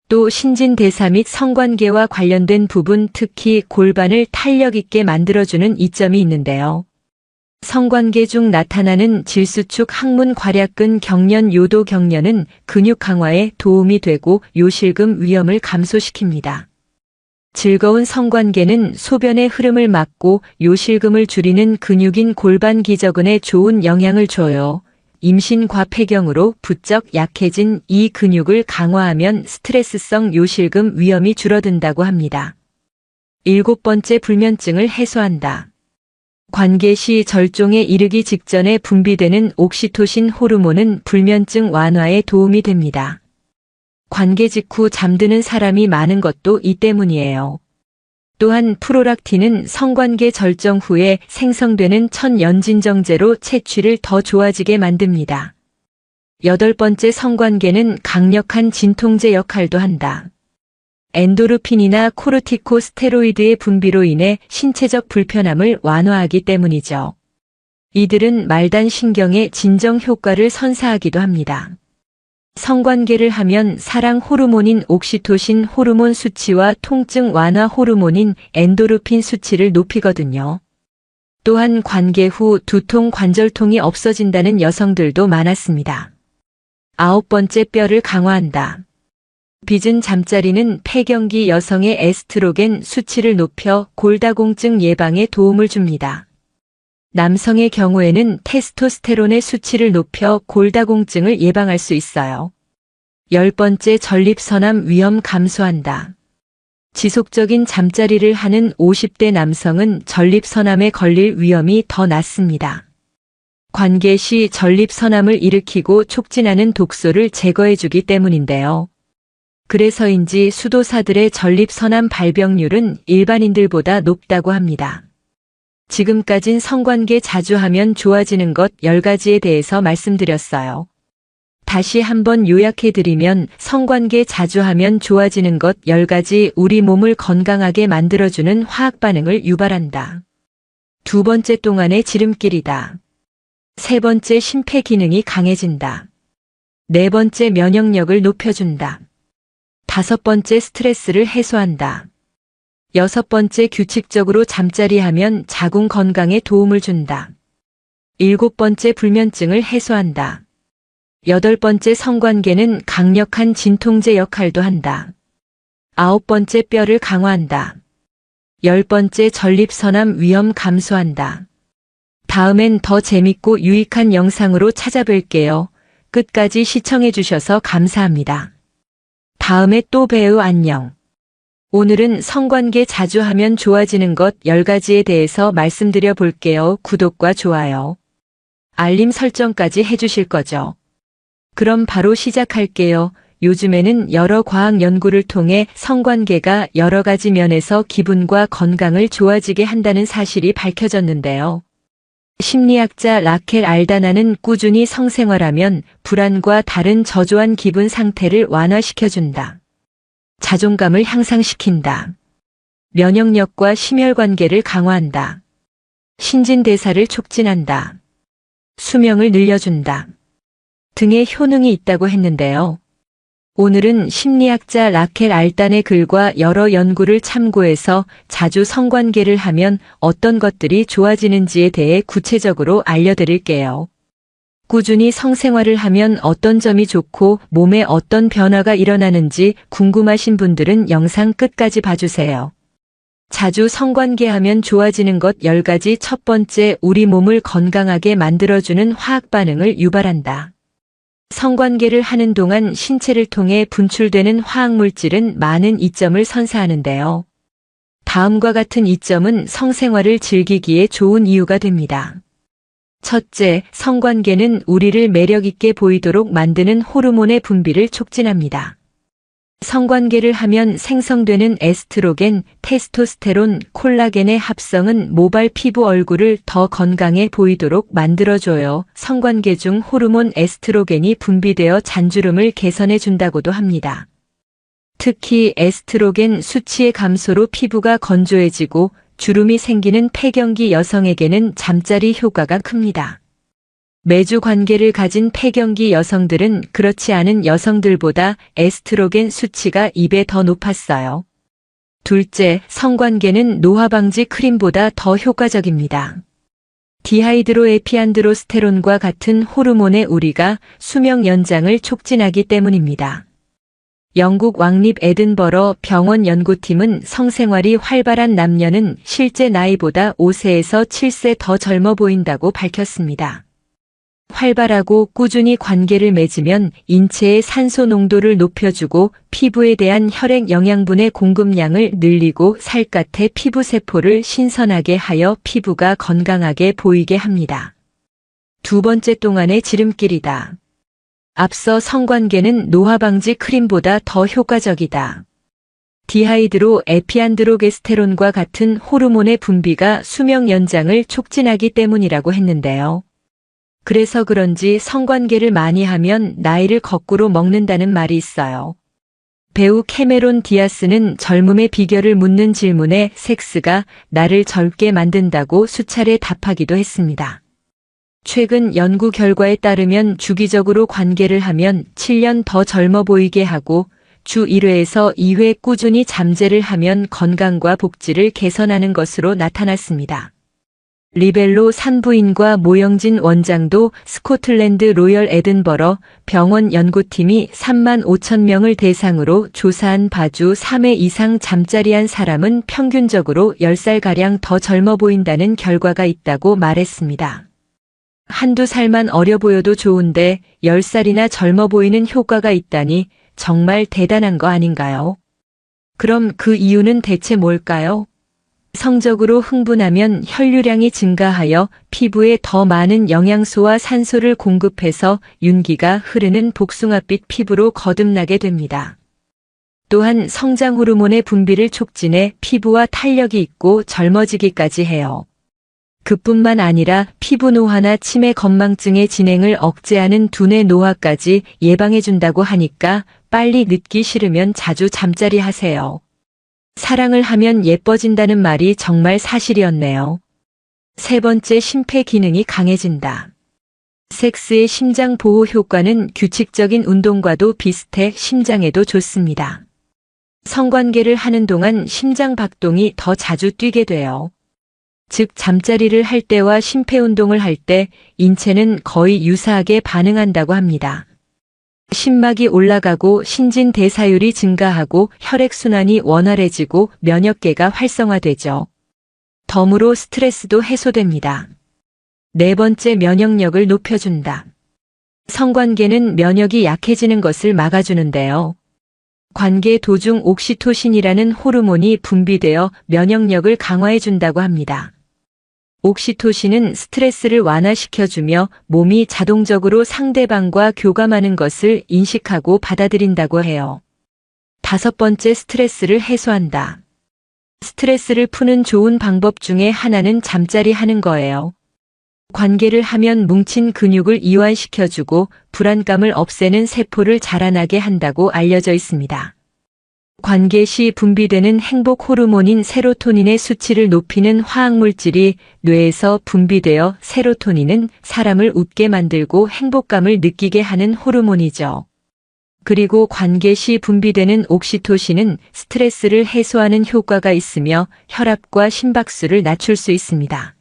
[SPEAKER 1] 또 신진대사 및 성관계와 관련된 부분, 특히 골반을 탄력 있게 만들어주는 이점이 있는데요. 성관계 중 나타나는 질수축 항문 괄약근 경련, 요도 경련은 근육 강화에 도움이 되고 요실금 위험을 감소시킵니다. 즐거운 성관계는 소변의 흐름을 막고 요실금을 줄이는 근육인 골반 기저근에 좋은 영향을 줘요. 임신과 폐경으로 부쩍 약해진 이 근육을 강화하면 스트레스성 요실금 위험이 줄어든다고 합니다. 7번째, 불면증을 해소한다. 관계 시 절종에 이르기 직전에 분비되는 옥시토신 호르몬은 불면증 완화에 도움이 됩니다. 관계 직후 잠드는 사람이 많은 것도 이 때문이에요. 또한 프로락틴은 성관계 절정 후에 생성되는 천연진정제로 채취를 더 좋아지게 만듭니다. 8번째, 성관계는 강력한 진통제 역할도 한다. 엔도르핀이나 코르티코스테로이드의 분비로 인해 신체적 불편함을 완화하기 때문이죠. 이들은 말단 신경의 진정 효과를 선사하기도 합니다. 성관계를 하면 사랑 호르몬인 옥시토신 호르몬 수치와 통증 완화 호르몬인 엔도르핀 수치를 높이거든요. 또한 관계 후 두통, 관절통이 없어진다는 여성들도 많았습니다. 9번째, 뼈를 강화한다. 빚은 잠자리는 폐경기 여성의 에스트로겐 수치를 높여 골다공증 예방에 도움을 줍니다. 남성의 경우에는 테스토스테론의 수치를 높여 골다공증을 예방할 수 있어요. 10번째, 전립선암 위험 감소한다. 지속적인 잠자리를 하는 50대 남성은 전립선암에 걸릴 위험이 더 낮습니다. 관계 시 전립선암을 일으키고 촉진하는 독소를 제거해주기 때문인데요. 그래서인지 수도사들의 전립선암 발병률은 일반인들보다 높다고 합니다. 지금까진 성관계 자주 하면 좋아지는 것 10가지에 대해서 말씀드렸어요. 다시 한번 요약해드리면 성관계 자주 하면 좋아지는 것 10가지, 우리 몸을 건강하게 만들어주는 화학 반응을 유발한다. 2번째, 동안의 지름길이다. 3번째, 심폐 기능이 강해진다. 4번째, 면역력을 높여준다. 5번째, 스트레스를 해소한다. 6번째, 규칙적으로 잠자리 하면 자궁 건강에 도움을 준다. 7번째, 불면증을 해소한다. 8번째, 성관계는 강력한 진통제 역할도 한다. 9번째, 뼈를 강화한다. 10번째, 전립선암 위험 감소한다. 다음엔 더 재밌고 유익한 영상으로 찾아뵐게요. 끝까지 시청해주셔서 감사합니다. 다음에 또 봬요. 안녕. 오늘은 성관계 자주 하면 좋아지는 것 10가지에 대해서 말씀드려 볼게요. 구독과 좋아요, 알림 설정까지 해주실 거죠? 그럼 바로 시작할게요. 요즘에는 여러 과학 연구를 통해 성관계가 여러 가지 면에서 기분과 건강을 좋아지게 한다는 사실이 밝혀졌는데요. 심리학자 라켈 알다나는 꾸준히 성생활하면 불안과 다른 저조한 기분 상태를 완화시켜준다. 자존감을 향상시킨다. 면역력과 심혈관계를 강화한다. 신진대사를 촉진한다. 수명을 늘려준다. 등의 효능이 있다고 했는데요. 오늘은 심리학자 라켈 알단의 글과 여러 연구를 참고해서 자주 성관계를 하면 어떤 것들이 좋아지는지에 대해 구체적으로 알려드릴게요. 꾸준히 성생활을 하면 어떤 점이 좋고 몸에 어떤 변화가 일어나는지 궁금하신 분들은 영상 끝까지 봐주세요. 자주 성관계하면 좋아지는 것 10가지. 첫 번째, 우리 몸을 건강하게 만들어주는 화학 반응을 유발한다. 성관계를 하는 동안 신체를 통해 분출되는 화학물질은 많은 이점을 선사하는데요. 다음과 같은 이점은 성생활을 즐기기에 좋은 이유가 됩니다. 첫째, 성관계는 우리를 매력있게 보이도록 만드는 호르몬의 분비를 촉진합니다. 성관계를 하면 생성되는 에스트로겐, 테스토스테론, 콜라겐의 합성은 모발 피부 얼굴을 더 건강해 보이도록 만들어줘요. 성관계 중 호르몬 에스트로겐이 분비되어 잔주름을 개선해 준다고도 합니다. 특히 에스트로겐 수치의 감소로 피부가 건조해지고 주름이 생기는 폐경기 여성에게는 잠자리 효과가 큽니다. 매주 관계를 가진 폐경기 여성들은 그렇지 않은 여성들보다 에스트로겐 수치가 2배 더 높았어요. 둘째, 성관계는 노화 방지 크림보다 더 효과적입니다. 디하이드로에피안드로스테론과 같은 호르몬의 우리가 수명 연장을 촉진하기 때문입니다. 영국 왕립 에든버러 병원 연구팀은 성생활이 활발한 남녀는 실제 나이보다 5세에서 7세 더 젊어 보인다고 밝혔습니다. 활발하고 꾸준히 관계를 맺으면 인체의 산소 농도를 높여주고 피부에 대한 혈액 영양분의 공급량을 늘리고 살갗의 피부세포를 신선하게 하여 피부가 건강하게 보이게 합니다. 두 번째, 동안의 지름길이다. 앞서 성관계는 노화 방지 크림보다 더 효과적이다. 디하이드로 에피안드로게스테론과 같은 호르몬의 분비가 수명 연장을 촉진하기 때문이라고 했는데요. 그래서 그런지 성관계를 많이 하면 나이를 거꾸로 먹는다는 말이 있어요. 배우 캐메론 디아스는 젊음의 비결을 묻는 질문에 섹스가 나를 젊게 만든다고 수차례 답하기도 했습니다. 최근 연구 결과에 따르면 주기적으로 관계를 하면 7년 더 젊어 보이게 하고 주 1회에서 2회 꾸준히 잠재를 하면 건강과 복지를 개선하는 것으로 나타났습니다. 리벨로 산부인과 모영진 원장도 스코틀랜드 로열 에든버러 병원 연구팀이 3만 5천 명을 대상으로 조사한 바주 3회 이상 잠자리한 사람은 평균적으로 10살가량 더 젊어 보인다는 결과가 있다고 말했습니다. 한두 살만 어려 보여도 좋은데 10살이나 젊어 보이는 효과가 있다니 정말 대단한 거 아닌가요? 그럼 그 이유는 대체 뭘까요? 성적으로 흥분하면 혈류량이 증가하여 피부에 더 많은 영양소와 산소를 공급해서 윤기가 흐르는 복숭아빛 피부로 거듭나게 됩니다. 또한 성장 호르몬의 분비를 촉진해 피부와 탄력이 있고 젊어지기까지 해요. 그뿐만 아니라 피부 노화나 치매 건망증의 진행을 억제하는 두뇌 노화까지 예방해준다고 하니까 빨리 늙기 싫으면 자주 잠자리 하세요. 사랑을 하면 예뻐진다는 말이 정말 사실이었네요. 세 번째, 심폐 기능이 강해진다. 섹스의 심장 보호 효과는 규칙적인 운동과도 비슷해 심장에도 좋습니다. 성관계를 하는 동안 심장 박동이 더 자주 뛰게 돼요. 즉 잠자리를 할 때와 심폐 운동을 할 때 인체는 거의 유사하게 반응한다고 합니다. 심막이 올라가고 신진대사율이 증가하고 혈액순환이 원활해지고 면역계가 활성화되죠. 덤으로 스트레스도 해소됩니다. 네 번째, 면역력을 높여준다. 성관계는 면역이 약해지는 것을 막아주는데요. 관계 도중 옥시토신이라는 호르몬이 분비되어 면역력을 강화해준다고 합니다. 옥시토신은 스트레스를 완화시켜주며 몸이 자동적으로 상대방과 교감하는 것을 인식하고 받아들인다고 해요. 5번째, 스트레스를 해소한다. 스트레스를 푸는 좋은 방법 중에 하나는 잠자리 하는 거예요. 관계를 하면 뭉친 근육을 이완시켜주고 불안감을 없애는 세포를 자라나게 한다고 알려져 있습니다. 관계 시 분비되는 행복 호르몬인 세로토닌의 수치를 높이는 화학물질이 뇌에서 분비되어 세로토닌은 사람을 웃게 만들고 행복감을 느끼게 하는 호르몬이죠. 그리고 관계 시 분비되는 옥시토신은 스트레스를 해소하는 효과가 있으며 혈압과 심박수를 낮출 수 있습니다.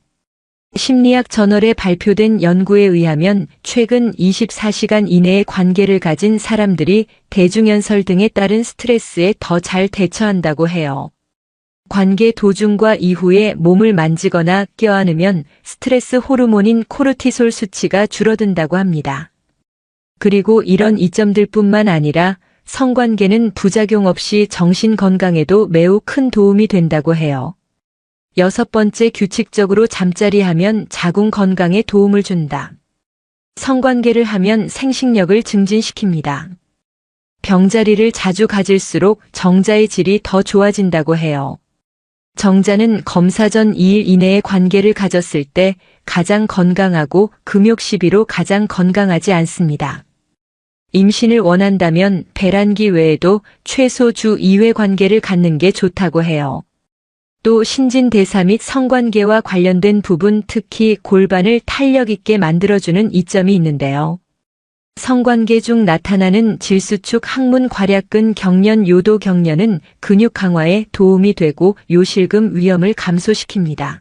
[SPEAKER 1] 심리학 저널에 발표된 연구에 의하면 최근 24시간 이내에 관계를 가진 사람들이 대중연설 등에 따른 스트레스에 더 잘 대처한다고 해요. 관계 도중과 이후에 몸을 만지거나 껴안으면 스트레스 호르몬인 코르티솔 수치가 줄어든다고 합니다. 그리고 이런 이점들 뿐만 아니라 성관계는 부작용 없이 정신 건강에도 매우 큰 도움이 된다고 해요. 6번째, 규칙적으로 잠자리 하면 자궁 건강에 도움을 준다. 성관계를 하면 생식력을 증진시킵니다. 병자리를 자주 가질수록 정자의 질이 더 좋아진다고 해요. 정자는 검사 전 2일 이내에 관계를 가졌을 때 가장 건강하고 금욕 시비로 가장 건강하지 않습니다. 임신을 원한다면 배란기 외에도 최소 주 2회 관계를 갖는 게 좋다고 해요. 또 신진대사 및 성관계와 관련된 부분, 특히 골반을 탄력 있게 만들어주는 이점이 있는데요. 성관계 중 나타나는 질수축 항문 괄약근 경련 요도 경련은 근육 강화에 도움이 되고 요실금 위험을 감소시킵니다.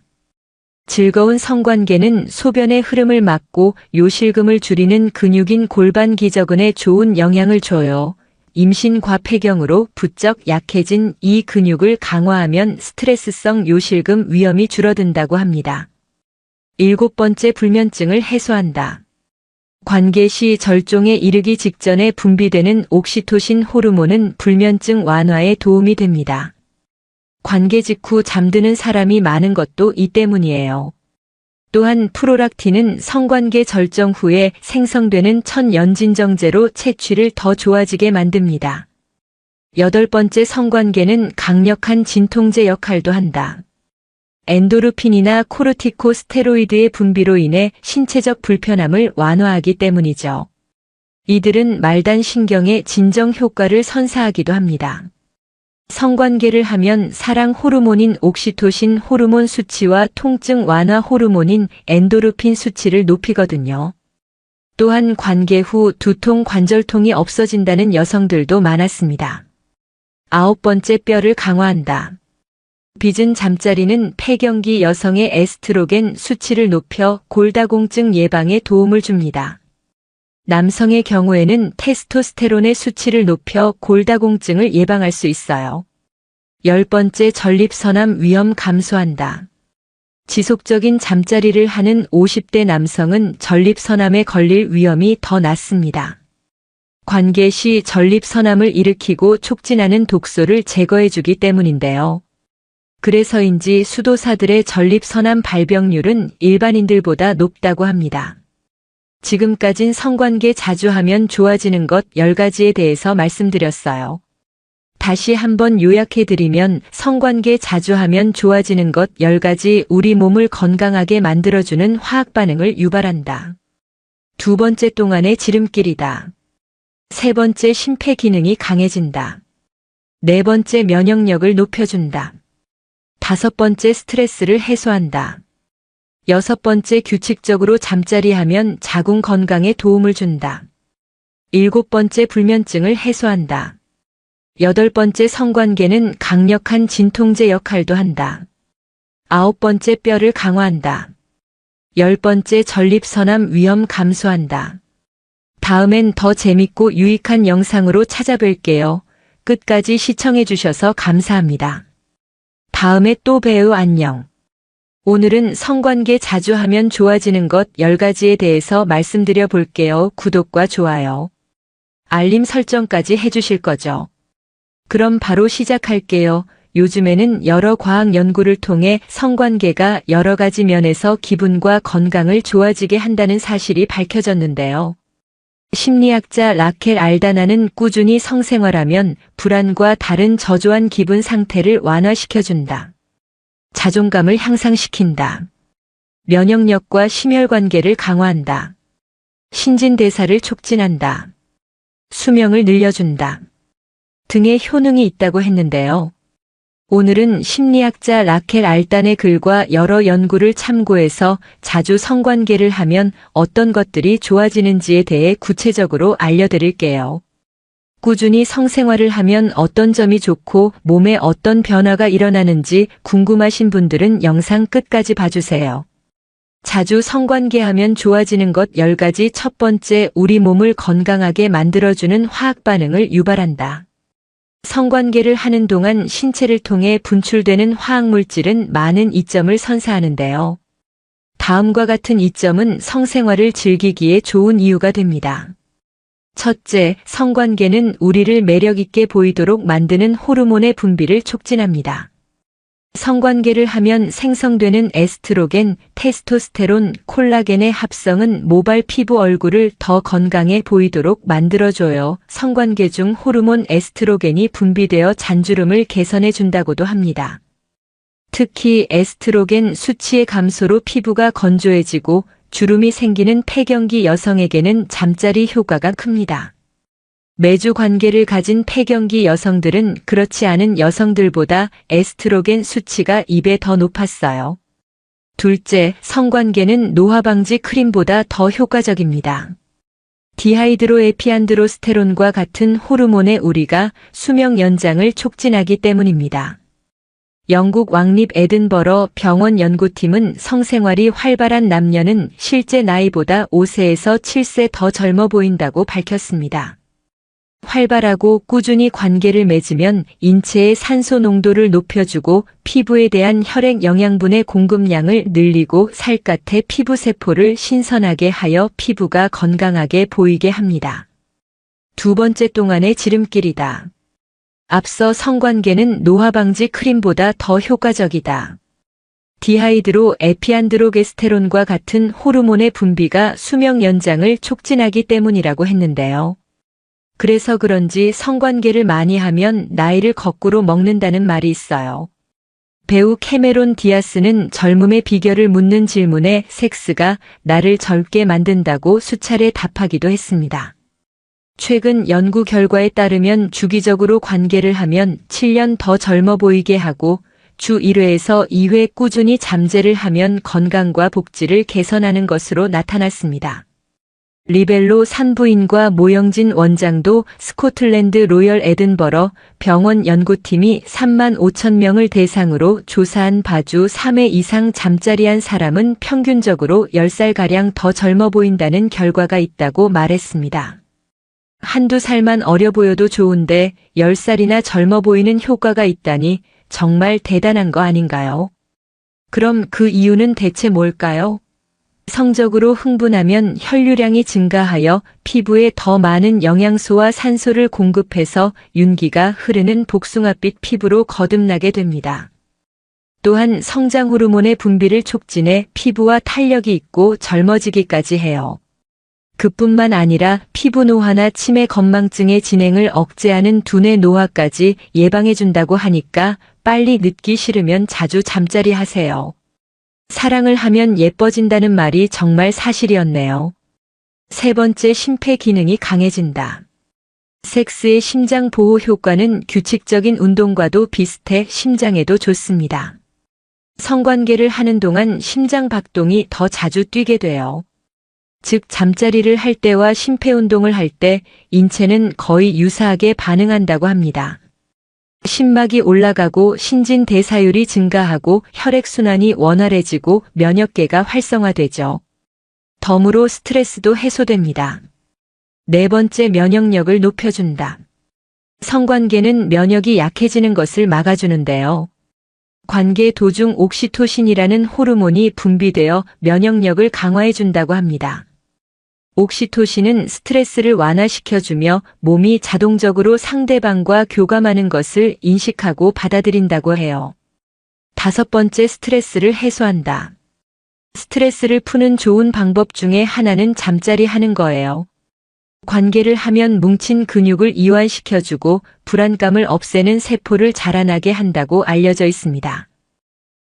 [SPEAKER 1] 즐거운 성관계는 소변의 흐름을 막고 요실금을 줄이는 근육인 골반 기저근에 좋은 영향을 줘요. 임신과 폐경으로 부쩍 약해진 이 근육을 강화하면 스트레스성 요실금 위험이 줄어든다고 합니다. 7번째, 불면증을 해소한다. 관계 시 절종에 이르기 직전에 분비되는 옥시토신 호르몬은 불면증 완화에 도움이 됩니다. 관계 직후 잠드는 사람이 많은 것도 이 때문이에요. 또한 프로락틴은 성관계 절정 후에 생성되는 천연진정제로 채취를 더 좋아지게 만듭니다. 8번째, 성관계는 강력한 진통제 역할도 한다. 엔도르핀이나 코르티코스테로이드의 분비로 인해 신체적 불편함을 완화하기 때문이죠. 이들은 말단신경의 진정 효과를 선사하기도 합니다. 성관계를 하면 사랑 호르몬인 옥시토신 호르몬 수치와 통증 완화 호르몬인 엔도르핀 수치를 높이거든요. 또한 관계 후 두통, 관절통이 없어진다는 여성들도 많았습니다. 9번째, 뼈를 강화한다. 빚은 잠자리는 폐경기 여성의 에스트로겐 수치를 높여 골다공증 예방에 도움을 줍니다. 남성의 경우에는 테스토스테론의 수치를 높여 골다공증을 예방할 수 있어요. 10번째, 전립선암 위험 감소한다. 지속적인 잠자리를 하는 50대 남성은 전립선암에 걸릴 위험이 더 낮습니다. 관계 시 전립선암을 일으키고 촉진하는 독소를 제거해주기 때문인데요. 그래서인지 수도사들의 전립선암 발병률은 일반인들보다 높다고 합니다. 지금까진 성관계 자주 하면 좋아지는 것 10가지에 대해서 말씀드렸어요. 다시 한번 요약해드리면 성관계 자주 하면 좋아지는 것 10가지, 우리 몸을 건강하게 만들어주는 화학 반응을 유발한다. 2번째, 동안의 지름길이다. 3번째, 심폐 기능이 강해진다. 4번째, 면역력을 높여준다. 5번째, 스트레스를 해소한다. 6번째, 규칙적으로 잠자리 하면 자궁 건강에 도움을 준다. 7번째, 불면증을 해소한다. 8번째, 성관계는 강력한 진통제 역할도 한다. 9번째, 뼈를 강화한다. 10번째, 전립선암 위험 감소한다. 다음엔 더 재밌고 유익한 영상으로 찾아뵐게요. 끝까지 시청해주셔서 감사합니다. 다음에 또 봬요. 안녕. 오늘은 성관계 자주 하면 좋아지는 것 10가지에 대해서 말씀드려 볼게요. 구독과 좋아요, 알림 설정까지 해주실 거죠? 그럼 바로 시작할게요. 요즘에는 여러 과학 연구를 통해 성관계가 여러 가지 면에서 기분과 건강을 좋아지게 한다는 사실이 밝혀졌는데요. 심리학자 라켈 알다나는 꾸준히 성생활하면 불안과 다른 저조한 기분 상태를 완화시켜준다. 자존감을 향상시킨다. 면역력과 심혈관계를 강화한다. 신진대사를 촉진한다. 수명을 늘려준다. 등의 효능이 있다고 했는데요. 오늘은 심리학자 라켈 알단의 글과 여러 연구를 참고해서 자주 성관계를 하면 어떤 것들이 좋아지는지에 대해 구체적으로 알려드릴게요. 꾸준히 성생활을 하면 어떤 점이 좋고 몸에 어떤 변화가 일어나는지 궁금하신 분들은 영상 끝까지 봐주세요. 자주 성관계하면 좋아지는 것 10가지. 첫 번째, 우리 몸을 건강하게 만들어주는 화학 반응을 유발한다. 성관계를 하는 동안 신체를 통해 분출되는 화학물질은 많은 이점을 선사하는데요. 다음과 같은 이점은 성생활을 즐기기에 좋은 이유가 됩니다. 첫째, 성관계는 우리를 매력있게 보이도록 만드는 호르몬의 분비를 촉진합니다. 성관계를 하면 생성되는 에스트로겐, 테스토스테론, 콜라겐의 합성은 모발 피부 얼굴을 더 건강해 보이도록 만들어줘요. 성관계 중 호르몬 에스트로겐이 분비되어 잔주름을 개선해 준다고도 합니다. 특히 에스트로겐 수치의 감소로 피부가 건조해지고 주름이 생기는 폐경기 여성에게는 잠자리 효과가 큽니다. 매주 관계를 가진 폐경기 여성들은 그렇지 않은 여성들보다 에스트로겐 수치가 2배 더 높았어요. 둘째, 성관계는 노화 방지 크림보다 더 효과적입니다. 디하이드로에피안드로스테론과 같은 호르몬의 우리가 수명 연장을 촉진하기 때문입니다. 영국 왕립 에든버러 병원 연구팀은 성생활이 활발한 남녀는 실제 나이보다 5세에서 7세 더 젊어 보인다고 밝혔습니다. 활발하고 꾸준히 관계를 맺으면 인체의 산소 농도를 높여주고 피부에 대한 혈액 영양분의 공급량을 늘리고 살갗의 피부세포를 신선하게 하여 피부가 건강하게 보이게 합니다. 두 번째, 동안의 지름길이다. 앞서 성관계는 노화 방지 크림보다 더 효과적이다. 디하이드로 에피안드로게스테론과 같은 호르몬의 분비가 수명 연장을 촉진하기 때문이라고 했는데요. 그래서 그런지 성관계를 많이 하면 나이를 거꾸로 먹는다는 말이 있어요. 배우 캐메론 디아스는 젊음의 비결을 묻는 질문에 섹스가 나를 젊게 만든다고 수차례 답하기도 했습니다. 최근 연구 결과에 따르면 주기적으로 관계를 하면 7년 더 젊어 보이게 하고 주 1회에서 2회 꾸준히 잠재를 하면 건강과 복지를 개선하는 것으로 나타났습니다. 리벨로 산부인과 모영진 원장도 스코틀랜드 로열 에든버러 병원 연구팀이 3만 5천 명을 대상으로 조사한 바주 3회 이상 잠자리한 사람은 평균적으로 10살가량 더 젊어 보인다는 결과가 있다고 말했습니다. 한두 살만 어려 보여도 좋은데 10살이나 젊어 보이는 효과가 있다니 정말 대단한 거 아닌가요? 그럼 그 이유는 대체 뭘까요? 성적으로 흥분하면 혈류량이 증가하여 피부에 더 많은 영양소와 산소를 공급해서 윤기가 흐르는 복숭아빛 피부로 거듭나게 됩니다. 또한 성장 호르몬의 분비를 촉진해 피부와 탄력이 있고 젊어지기까지 해요. 그뿐만 아니라 피부 노화나 치매 건망증의 진행을 억제하는 두뇌 노화까지 예방해준다고 하니까 빨리 늙기 싫으면 자주 잠자리 하세요. 사랑을 하면 예뻐진다는 말이 정말 사실이었네요. 세 번째, 심폐 기능이 강해진다. 섹스의 심장 보호 효과는 규칙적인 운동과도 비슷해 심장에도 좋습니다. 성관계를 하는 동안 심장 박동이 더 자주 뛰게 돼요. 즉 잠자리를 할 때와 심폐운동을 할 때 인체는 거의 유사하게 반응한다고 합니다. 심막이 올라가고 신진대사율이 증가하고 혈액순환이 원활해지고 면역계가 활성화되죠. 덤으로 스트레스도 해소됩니다. 네 번째, 면역력을 높여준다. 성관계는 면역이 약해지는 것을 막아주는데요. 관계 도중 옥시토신이라는 호르몬이 분비되어 면역력을 강화해준다고 합니다. 옥시토신은 스트레스를 완화시켜주며 몸이 자동적으로 상대방과 교감하는 것을 인식하고 받아들인다고 해요. 5번째, 스트레스를 해소한다. 스트레스를 푸는 좋은 방법 중에 하나는 잠자리 하는 거예요. 관계를 하면 뭉친 근육을 이완시켜주고 불안감을 없애는 세포를 자라나게 한다고 알려져 있습니다.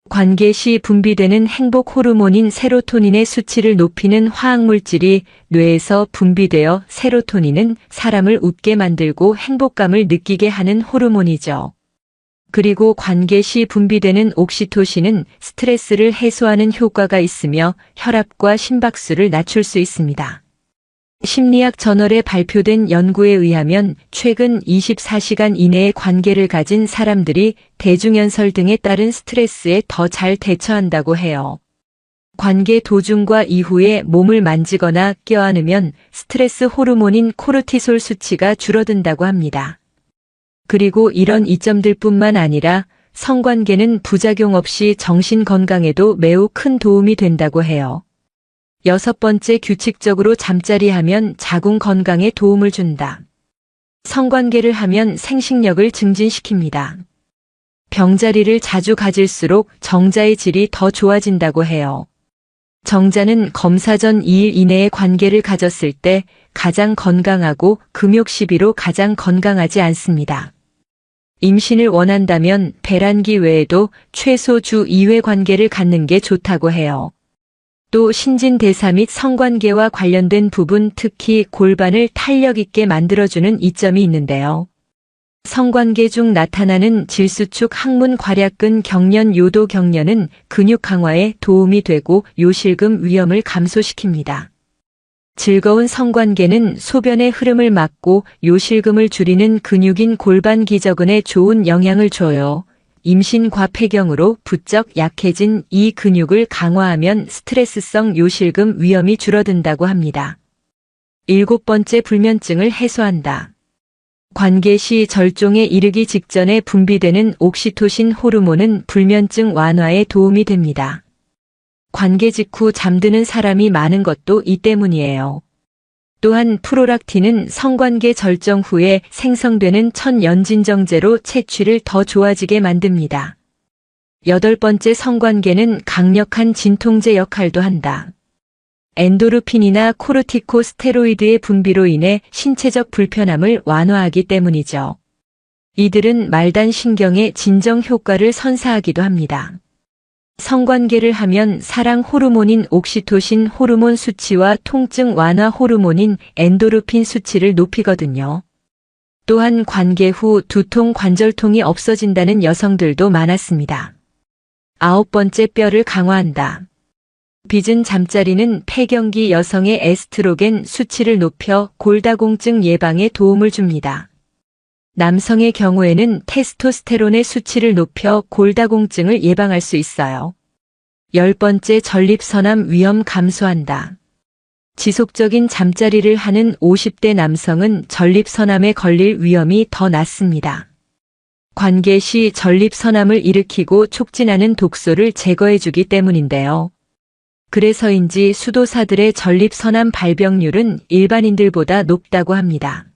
[SPEAKER 1] 관계 시 분비되는 행복 호르몬인 세로토닌의 수치를 높이는 화학물질이 뇌에서 분비되어 세로토닌은 사람을 웃게 만들고 행복감을 느끼게 하는 호르몬이죠. 그리고 관계 시 분비되는 옥시토신은 스트레스를 해소하는 효과가 있으며 혈압과 심박수를 낮출 수 있습니다. 심리학 저널에 발표된 연구에 의하면 최근 24시간 이내의 관계를 가진 사람들이 대중연설 등에 따른 스트레스에 더 잘 대처한다고 해요. 관계 도중과 이후에 몸을 만지거나 껴안으면 스트레스 호르몬인 코르티솔 수치가 줄어든다고 합니다. 그리고 이런 이점들뿐만 아니라 성관계는 부작용 없이 정신 건강에도 매우 큰 도움이 된다고 해요. 6번째, 규칙적으로 잠자리 하면 자궁 건강에 도움을 준다. 성관계를 하면 생식력을 증진시킵니다. 병자리를 자주 가질수록 정자의 질이 더 좋아진다고 해요. 정자는 검사 전 2일 이내에 관계를 가졌을 때 가장 건강하고 금욕 시비로 가장 건강하지 않습니다. 임신을 원한다면 배란기 외에도 최소 주 2회 관계를 갖는 게 좋다고 해요. 또 신진대사 및 성관계와 관련된 부분, 특히 골반을 탄력 있게 만들어주는 이점이 있는데요. 성관계 중 나타나는 질수축 항문 괄약근 경련, 요도 경련은 근육 강화에 도움이 되고 요실금 위험을 감소시킵니다. 즐거운 성관계는 소변의 흐름을 막고 요실금을 줄이는 근육인 골반 기저근에 좋은 영향을 줘요. 임신 과폐경으로 부쩍 약해진 이 근육을 강화하면 스트레스성 요실금 위험이 줄어든다고 합니다. 7번째, 불면증을 해소한다. 관계 시 절종에 이르기 직전에 분비되는 옥시토신 호르몬은 불면증 완화에 도움이 됩니다. 관계 직후 잠드는 사람이 많은 것도 이 때문이에요. 또한 프롤락틴은 성관계 절정 후에 생성되는 천연진정제로 채취를 더 좋아지게 만듭니다. 8번째, 성관계는 강력한 진통제 역할도 한다. 엔도르핀이나 코르티코스테로이드의 분비로 인해 신체적 불편함을 완화하기 때문이죠. 이들은 말단 신경의 진정 효과를 선사하기도 합니다. 성관계를 하면 사랑 호르몬인 옥시토신 호르몬 수치와 통증 완화 호르몬인 엔도르핀 수치를 높이거든요. 또한 관계 후 두통, 관절통이 없어진다는 여성들도 많았습니다. 9번째, 뼈를 강화한다. 빚은 잠자리는 폐경기 여성의 에스트로겐 수치를 높여 골다공증 예방에 도움을 줍니다. 남성의 경우에는 테스토스테론의 수치를 높여 골다공증을 예방할 수 있어요. 10번째, 전립선암 위험 감소한다. 지속적인 잠자리를 하는 50대 남성은 전립선암에 걸릴 위험이 더 낮습니다. 관계 시 전립선암을 일으키고 촉진하는 독소를 제거해주기 때문인데요. 그래서인지 수도사들의 전립선암 발병률은 일반인들보다 높다고 합니다.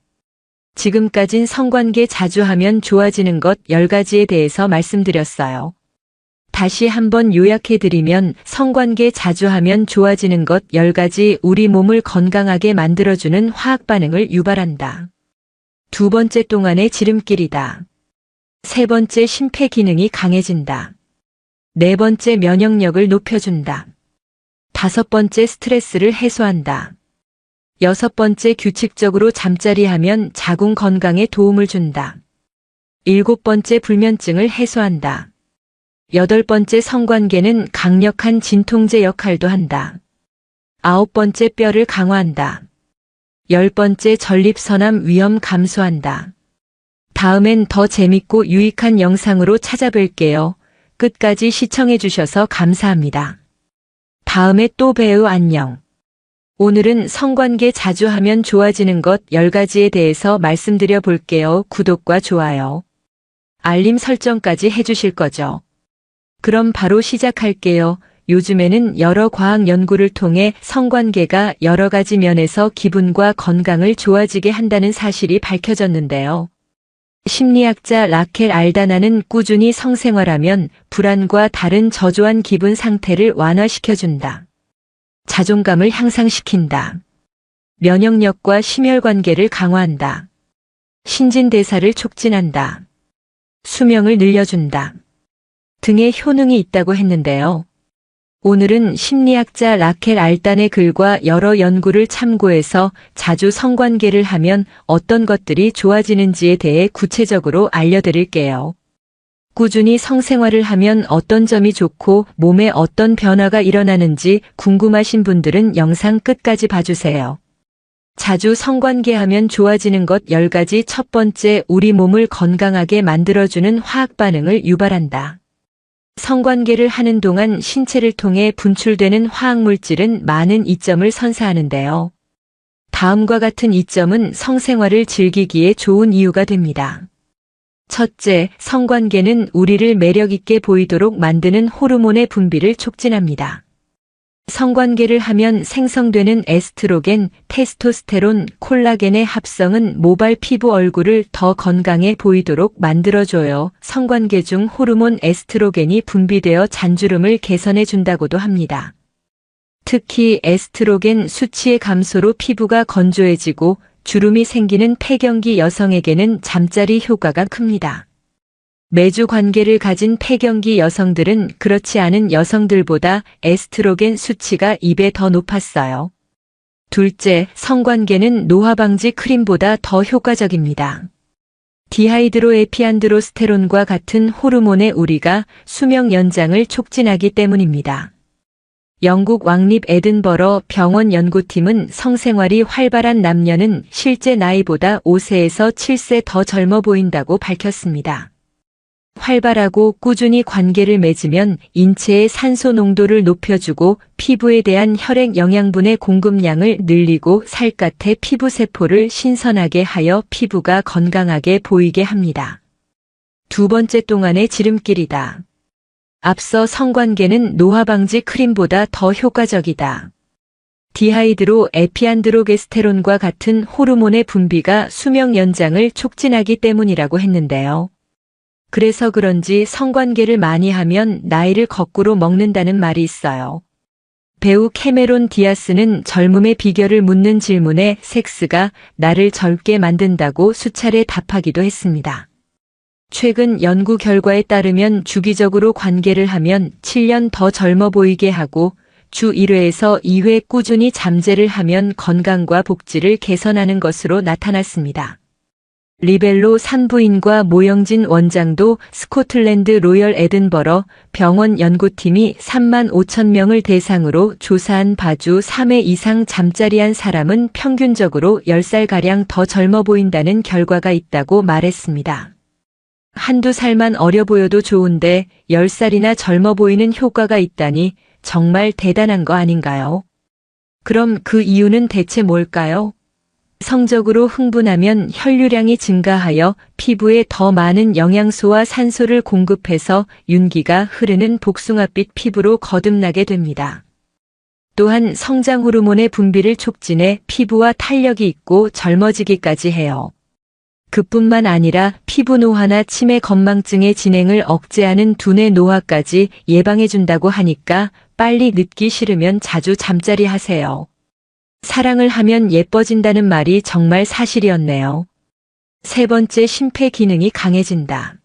[SPEAKER 1] 지금까진 성관계 자주 하면 좋아지는 것 10가지에 대해서 말씀드렸어요. 다시 한번 요약해드리면 성관계 자주 하면 좋아지는 것 10가지, 우리 몸을 건강하게 만들어주는 화학 반응을 유발한다. 2번째, 동안의 지름길이다. 3번째, 심폐 기능이 강해진다. 4번째, 면역력을 높여준다. 5번째, 스트레스를 해소한다. 6번째, 규칙적으로 잠자리 하면 자궁 건강에 도움을 준다. 7번째, 불면증을 해소한다. 8번째, 성관계는 강력한 진통제 역할도 한다. 9번째, 뼈를 강화한다. 10번째, 전립선암 위험 감소한다. 다음엔 더 재밌고 유익한 영상으로 찾아뵐게요. 끝까지 시청해주셔서 감사합니다. 다음에 또 봬요. 안녕. 오늘은 성관계 자주 하면 좋아지는 것 10가지에 대해서 말씀드려 볼게요. 구독과 좋아요, 알림 설정까지 해주실 거죠? 그럼 바로 시작할게요. 요즘에는 여러 과학 연구를 통해 성관계가 여러 가지 면에서 기분과 건강을 좋아지게 한다는 사실이 밝혀졌는데요. 심리학자 라켈 알다나는 꾸준히 성생활하면 불안과 다른 저조한 기분 상태를 완화시켜준다. 자존감을 향상시킨다. 면역력과 심혈관계를 강화한다. 신진대사를 촉진한다. 수명을 늘려준다. 등의 효능이 있다고 했는데요. 오늘은 심리학자 라켈 알단의 글과 여러 연구를 참고해서 자주 성관계를 하면 어떤 것들이 좋아지는지에 대해 구체적으로 알려드릴게요. 꾸준히 성생활을 하면 어떤 점이 좋고 몸에 어떤 변화가 일어나는지 궁금하신 분들은 영상 끝까지 봐주세요. 자주 성관계하면 좋아지는 것 10가지. 첫 번째, 우리 몸을 건강하게 만들어주는 화학 반응을 유발한다. 성관계를 하는 동안 신체를 통해 분출되는 화학물질은 많은 이점을 선사하는데요. 다음과 같은 이점은 성생활을 즐기기에 좋은 이유가 됩니다. 첫째, 성관계는 우리를 매력있게 보이도록 만드는 호르몬의 분비를 촉진합니다. 성관계를 하면 생성되는 에스트로겐, 테스토스테론, 콜라겐의 합성은 모발 피부 얼굴을 더 건강해 보이도록 만들어줘요. 성관계 중 호르몬 에스트로겐이 분비되어 잔주름을 개선해 준다고도 합니다. 특히 에스트로겐 수치의 감소로 피부가 건조해지고 주름이 생기는 폐경기 여성에게는 잠자리 효과가 큽니다. 매주 관계를 가진 폐경기 여성들은 그렇지 않은 여성들보다 에스트로겐 수치가 2배 더 높았어요. 둘째, 성관계는 노화 방지 크림보다 더 효과적입니다. 디하이드로에피안드로스테론과 같은 호르몬의 우리가 수명 연장을 촉진하기 때문입니다. 영국 왕립 에든버러 병원 연구팀은 성생활이 활발한 남녀는 실제 나이보다 5세에서 7세 더 젊어 보인다고 밝혔습니다. 활발하고 꾸준히 관계를 맺으면 인체의 산소 농도를 높여주고 피부에 대한 혈액 영양분의 공급량을 늘리고 살갗의 피부세포를 신선하게 하여 피부가 건강하게 보이게 합니다. 두 번째, 동안의 지름길이다. 앞서 성관계는 노화 방지 크림보다 더 효과적이다. 디하이드로 에피안드로게스테론과 같은 호르몬의 분비가 수명 연장을 촉진하기 때문이라고 했는데요. 그래서 그런지 성관계를 많이 하면 나이를 거꾸로 먹는다는 말이 있어요. 배우 캐메론 디아스는 젊음의 비결을 묻는 질문에 섹스가 나를 젊게 만든다고 수차례 답하기도 했습니다. 최근 연구 결과에 따르면 주기적으로 관계를 하면 7년 더 젊어 보이게 하고 주 1회에서 2회 꾸준히 잠재를 하면 건강과 복지를 개선하는 것으로 나타났습니다. 리벨로 산부인과 모영진 원장도 스코틀랜드 로열 에든버러 병원 연구팀이 3만 5천 명을 대상으로 조사한 바주 3회 이상 잠자리한 사람은 평균적으로 10살가량 더 젊어 보인다는 결과가 있다고 말했습니다. 한두 살만 어려 보여도 좋은데 10살이나 젊어 보이는 효과가 있다니 정말 대단한 거 아닌가요? 그럼 그 이유는 대체 뭘까요? 성적으로 흥분하면 혈류량이 증가하여 피부에 더 많은 영양소와 산소를 공급해서 윤기가 흐르는 복숭아빛 피부로 거듭나게 됩니다. 또한 성장 호르몬의 분비를 촉진해 피부와 탄력이 있고 젊어지기까지 해요. 그뿐만 아니라 피부 노화나 치매 건망증의 진행을 억제하는 두뇌 노화까지 예방해준다고 하니까 빨리 늙기 싫으면 자주 잠자리 하세요. 사랑을 하면 예뻐진다는 말이 정말 사실이었네요. 세 번째, 심폐 기능이 강해진다.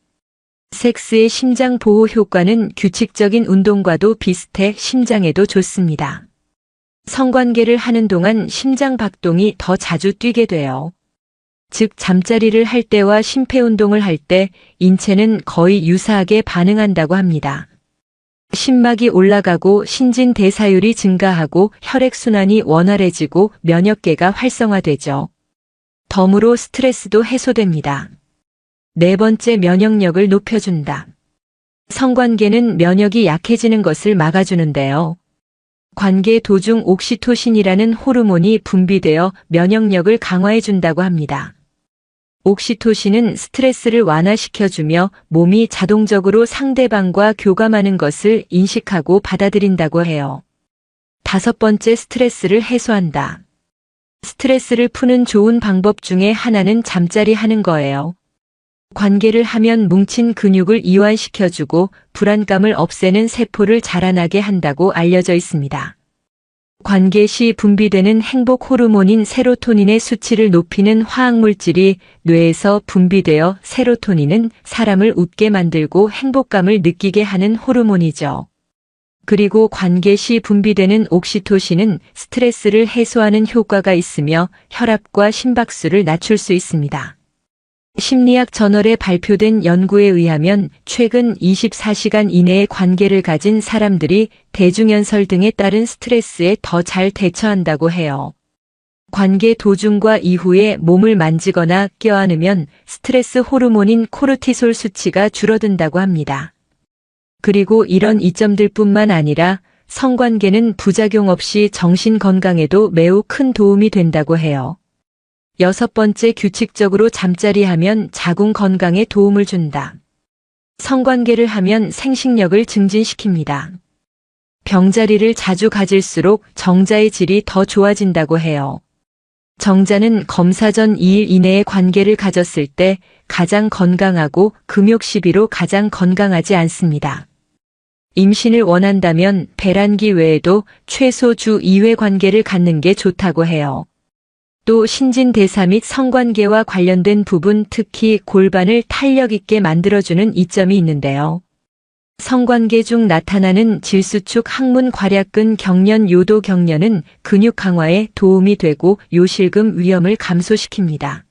[SPEAKER 1] 섹스의 심장 보호 효과는 규칙적인 운동과도 비슷해 심장에도 좋습니다. 성관계를 하는 동안 심장 박동이 더 자주 뛰게 돼요. 즉 잠자리를 할 때와 심폐운동을 할 때 인체는 거의 유사하게 반응한다고 합니다. 심막이 올라가고 신진대사율이 증가하고 혈액순환이 원활해지고 면역계가 활성화되죠. 덤으로 스트레스도 해소됩니다. 네 번째, 면역력을 높여준다. 성관계는 면역이 약해지는 것을 막아주는데요. 관계 도중 옥시토신이라는 호르몬이 분비되어 면역력을 강화해준다고 합니다. 옥시토신은 스트레스를 완화시켜주며 몸이 자동적으로 상대방과 교감하는 것을 인식하고 받아들인다고 해요. 5번째, 스트레스를 해소한다. 스트레스를 푸는 좋은 방법 중에 하나는 잠자리 하는 거예요. 관계를 하면 뭉친 근육을 이완시켜주고 불안감을 없애는 세포를 자라나게 한다고 알려져 있습니다. 관계 시 분비되는 행복 호르몬인 세로토닌의 수치를 높이는 화학물질이 뇌에서 분비되어 세로토닌은 사람을 웃게 만들고 행복감을 느끼게 하는 호르몬이죠. 그리고 관계 시 분비되는 옥시토신은 스트레스를 해소하는 효과가 있으며 혈압과 심박수를 낮출 수 있습니다. 심리학 저널에 발표된 연구에 의하면 최근 24시간 이내에 관계를 가진 사람들이 대중연설 등에 따른 스트레스에 더 잘 대처한다고 해요. 관계 도중과 이후에 몸을 만지거나 껴안으면 스트레스 호르몬인 코르티솔 수치가 줄어든다고 합니다. 그리고 이런 이점들 뿐만 아니라 성관계는 부작용 없이 정신 건강에도 매우 큰 도움이 된다고 해요. 6번째, 규칙적으로 잠자리 하면 자궁 건강에 도움을 준다. 성관계를 하면 생식력을 증진시킵니다. 병자리를 자주 가질수록 정자의 질이 더 좋아진다고 해요. 정자는 검사 전 2일 이내에 관계를 가졌을 때 가장 건강하고 금욕 시비로 가장 건강하지 않습니다. 임신을 원한다면 배란기 외에도 최소 주 2회 관계를 갖는 게 좋다고 해요. 또 신진대사 및 성관계와 관련된 부분, 특히 골반을 탄력 있게 만들어주는 이점이 있는데요. 성관계 중 나타나는 질수축 항문 괄약근 경련, 요도 경련은 근육 강화에 도움이 되고 요실금 위험을 감소시킵니다.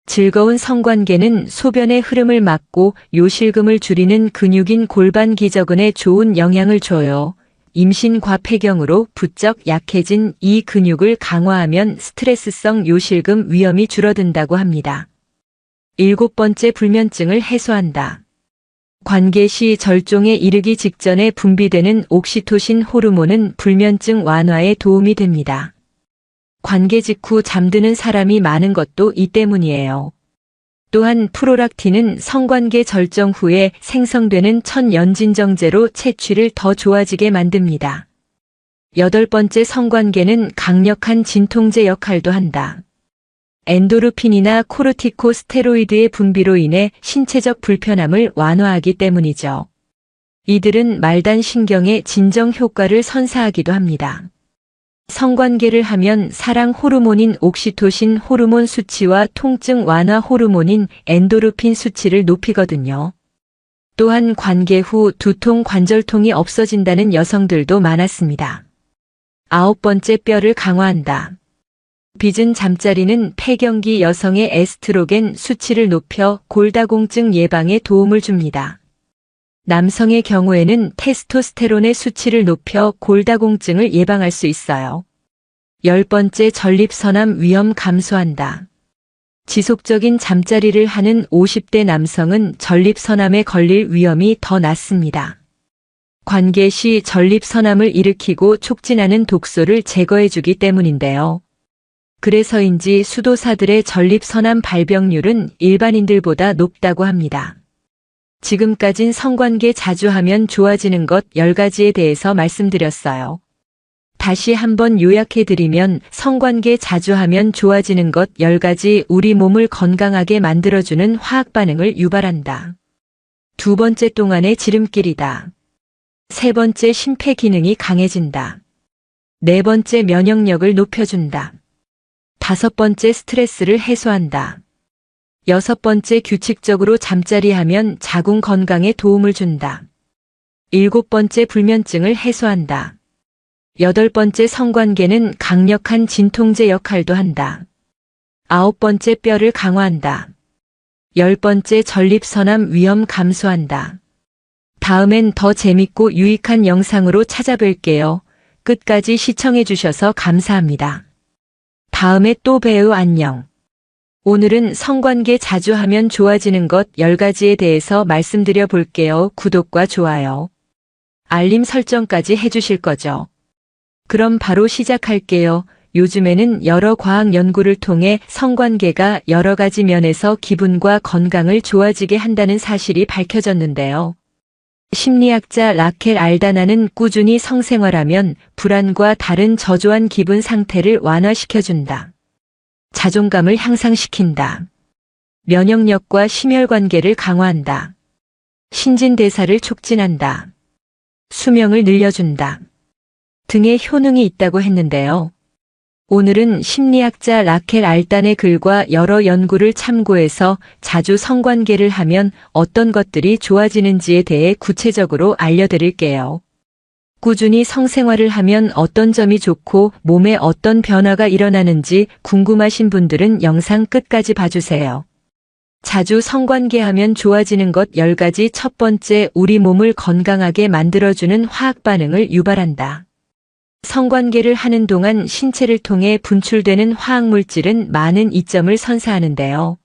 [SPEAKER 1] 즐거운 성관계는 소변의 흐름을 막고 요실금을 줄이는 근육인 골반 기저근에 좋은 영향을 줘요. 임신과 폐경으로 부쩍 약해진 이 근육을 강화하면 스트레스성 요실금 위험이 줄어든다고 합니다. 7번째, 불면증을 해소한다. 관계 시 절종에 이르기 직전에 분비되는 옥시토신 호르몬은 불면증 완화에 도움이 됩니다. 관계 직후 잠드는 사람이 많은 것도 이 때문이에요. 또한 프로락틴은 성관계 절정 후에 생성되는 천연진정제로 채취를 더 좋아지게 만듭니다. 8번째, 성관계는 강력한 진통제 역할도 한다. 엔도르핀이나 코르티코스테로이드의 분비로 인해 신체적 불편함을 완화하기 때문이죠. 이들은 말단 신경의 진정 효과를 선사하기도 합니다. 성관계를 하면 사랑 호르몬인 옥시토신 호르몬 수치와 통증 완화 호르몬인 엔도르핀 수치를 높이거든요. 또한 관계 후 두통, 관절통이 없어진다는 여성들도 많았습니다. 9번째, 뼈를 강화한다. 빚은 잠자리는 폐경기 여성의 에스트로겐 수치를 높여 골다공증 예방에 도움을 줍니다. 남성의 경우에는 테스토스테론의 수치를 높여 골다공증을 예방할 수 있어요. 10번째, 전립선암 위험 감소한다. 지속적인 잠자리를 하는 50대 남성은 전립선암에 걸릴 위험이 더 낮습니다. 관계 시 전립선암을 일으키고 촉진하는 독소를 제거해주기 때문인데요. 그래서인지 수도사들의 전립선암 발병률은 일반인들보다 높다고 합니다. 지금까진 성관계 자주 하면 좋아지는 것 10가지에 대해서 말씀드렸어요. 다시 한번 요약해드리면 성관계 자주 하면 좋아지는 것 10가지, 우리 몸을 건강하게 만들어주는 화학 반응을 유발한다. 2번째, 동안의 지름길이다. 3번째, 심폐 기능이 강해진다. 4번째, 면역력을 높여준다. 5번째, 스트레스를 해소한다. 6번째, 규칙적으로 잠자리 하면 자궁 건강에 도움을 준다. 7번째, 불면증을 해소한다. 8번째, 성관계는 강력한 진통제 역할도 한다. 9번째, 뼈를 강화한다. 10번째, 전립선암 위험 감소한다. 다음엔 더 재밌고 유익한 영상으로 찾아뵐게요. 끝까지 시청해주셔서 감사합니다. 다음에 또 봬요. 안녕. 오늘은 성관계 자주 하면 좋아지는 것 10가지에 대해서 말씀드려 볼게요. 구독과 좋아요, 알림 설정까지 해주실 거죠? 그럼 바로 시작할게요. 요즘에는 여러 과학 연구를 통해 성관계가 여러 가지 면에서 기분과 건강을 좋아지게 한다는 사실이 밝혀졌는데요. 심리학자 라켈 알다나는 꾸준히 성생활하면 불안과 다른 저조한 기분 상태를 완화시켜준다. 자존감을 향상시킨다. 면역력과 심혈관계를 강화한다. 신진대사를 촉진한다. 수명을 늘려준다. 등의 효능이 있다고 했는데요. 오늘은 심리학자 라켈 알단의 글과 여러 연구를 참고해서 자주 성관계를 하면 어떤 것들이 좋아지는지에 대해 구체적으로 알려드릴게요. 꾸준히 성생활을 하면 어떤 점이 좋고 몸에 어떤 변화가 일어나는지 궁금하신 분들은 영상 끝까지 봐주세요. 자주 성관계하면 좋아지는 것 10가지. 첫 번째, 우리 몸을 건강하게 만들어주는 화학 반응을 유발한다. 성관계를 하는 동안 신체를 통해 분출되는 화학물질은 많은 이점을 선사하는데요.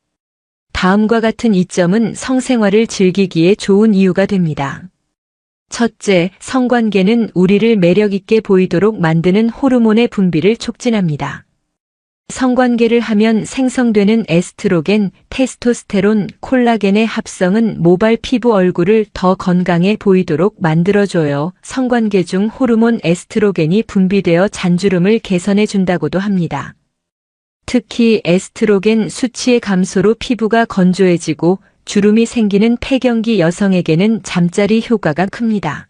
[SPEAKER 1] 다음과 같은 이점은 성생활을 즐기기에 좋은 이유가 됩니다. 첫째, 성관계는 우리를 매력있게 보이도록 만드는 호르몬의 분비를 촉진합니다. 성관계를 하면 생성되는 에스트로겐, 테스토스테론, 콜라겐의 합성은 모발 피부 얼굴을 더 건강해 보이도록 만들어줘요. 성관계 중 호르몬 에스트로겐이 분비되어 잔주름을 개선해 준다고도 합니다. 특히 에스트로겐 수치의 감소로 피부가 건조해지고 주름이 생기는 폐경기 여성에게는 잠자리 효과가 큽니다.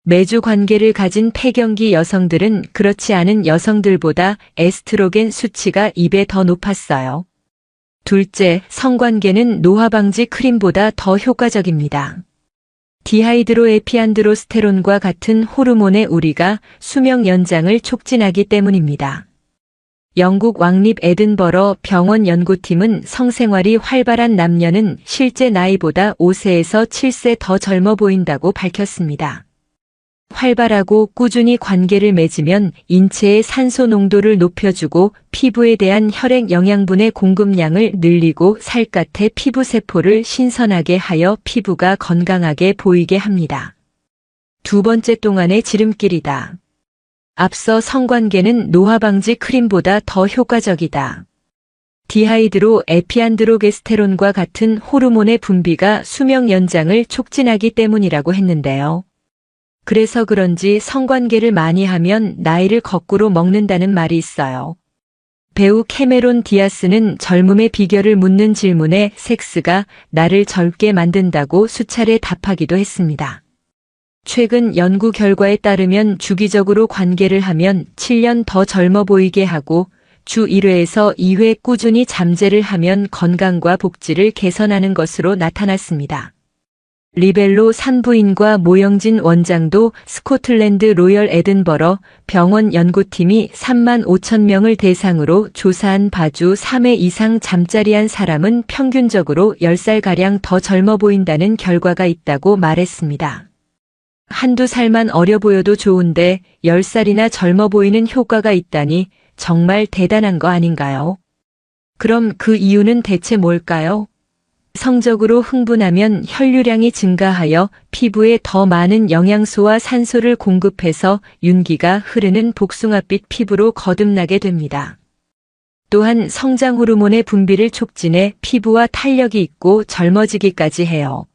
[SPEAKER 1] 매주 관계를 가진 폐경기 여성들은 그렇지 않은 여성들보다 에스트로겐 수치가 2배 더 높았어요. 둘째, 성관계는 노화 방지 크림보다 더 효과적입니다. 디하이드로에피안드로스테론과 같은 호르몬의 우리가 수명 연장을 촉진하기 때문입니다. 영국 왕립 에든버러 병원 연구팀은 성생활이 활발한 남녀는 실제 나이보다 5세에서 7세 더 젊어 보인다고 밝혔습니다. 활발하고 꾸준히 관계를 맺으면 인체의 산소 농도를 높여주고 피부에 대한 혈액 영양분의 공급량을 늘리고 살갗의 피부 세포를 신선하게 하여 피부가 건강하게 보이게 합니다. 두 번째, 동안의 지름길이다. 앞서 성관계는 노화 방지 크림보다 더 효과적이다. 디하이드로 에피안드로게스테론과 같은 호르몬의 분비가 수명 연장을 촉진하기 때문이라고 했는데요. 그래서 그런지 성관계를 많이 하면 나이를 거꾸로 먹는다는 말이 있어요. 배우 캐메론 디아스는 젊음의 비결을 묻는 질문에 섹스가 나를 젊게 만든다고 수차례 답하기도 했습니다. 최근 연구 결과에 따르면 주기적으로 관계를 하면 7년 더 젊어 보이게 하고 주 1회에서 2회 꾸준히 잠재를 하면 건강과 복지를 개선하는 것으로 나타났습니다. 리벨로 산부인과 모영진 원장도 스코틀랜드 로열 에든버러 병원 연구팀이 3만 5천 명을 대상으로 조사한 바주 3회 이상 잠자리한 사람은 평균적으로 10살가량 더 젊어 보인다는 결과가 있다고 말했습니다. 한두 살만 어려 보여도 좋은데 10살이나 젊어 보이는 효과가 있다니 정말 대단한 거 아닌가요? 그럼 그 이유는 대체 뭘까요? 성적으로 흥분하면 혈류량이 증가하여 피부에 더 많은 영양소와 산소를 공급해서 윤기가 흐르는 복숭아빛 피부로 거듭나게 됩니다. 또한 성장 호르몬의 분비를 촉진해 피부와 탄력이 있고 젊어지기까지 해요.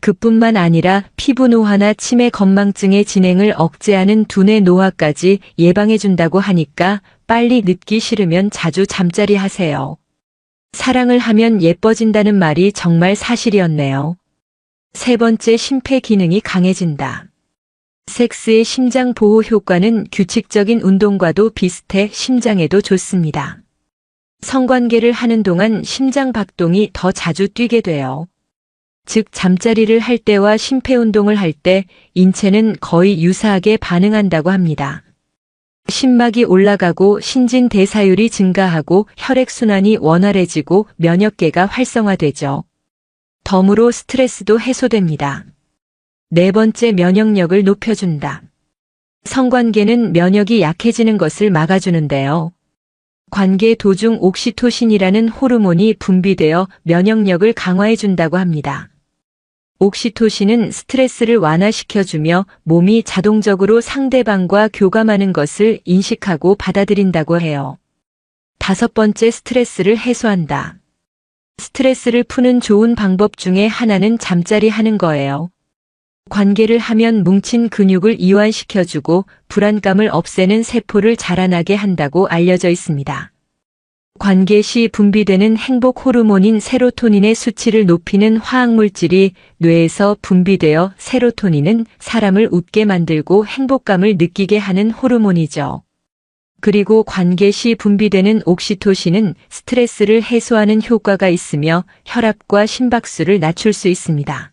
[SPEAKER 1] 그뿐만 아니라 피부 노화나 치매 건망증의 진행을 억제하는 두뇌 노화까지 예방해준다고 하니까 빨리 늙기 싫으면 자주 잠자리 하세요. 사랑을 하면 예뻐진다는 말이 정말 사실이었네요. 세 번째, 심폐 기능이 강해진다. 섹스의 심장 보호 효과는 규칙적인 운동과도 비슷해 심장에도 좋습니다. 성관계를 하는 동안 심장 박동이 더 자주 뛰게 돼요. 즉 잠자리를 할 때와 심폐운동을 할 때 인체는 거의 유사하게 반응한다고 합니다. 심막이 올라가고 신진대사율이 증가하고 혈액순환이 원활해지고 면역계가 활성화되죠. 덤으로 스트레스도 해소됩니다. 네 번째, 면역력을 높여준다. 성관계는 면역이 약해지는 것을 막아주는데요. 관계 도중 옥시토신이라는 호르몬이 분비되어 면역력을 강화해준다고 합니다. 옥시토신은 스트레스를 완화시켜주며 몸이 자동적으로 상대방과 교감하는 것을 인식하고 받아들인다고 해요. 5번째, 스트레스를 해소한다. 스트레스를 푸는 좋은 방법 중에 하나는 잠자리 하는 거예요. 관계를 하면 뭉친 근육을 이완시켜주고 불안감을 없애는 세포를 자라나게 한다고 알려져 있습니다. 관계 시 분비되는 행복 호르몬인 세로토닌의 수치를 높이는 화학물질이 뇌에서 분비되어 세로토닌은 사람을 웃게 만들고 행복감을 느끼게 하는 호르몬이죠. 그리고 관계 시 분비되는 옥시토신은 스트레스를 해소하는 효과가 있으며 혈압과 심박수를 낮출 수 있습니다.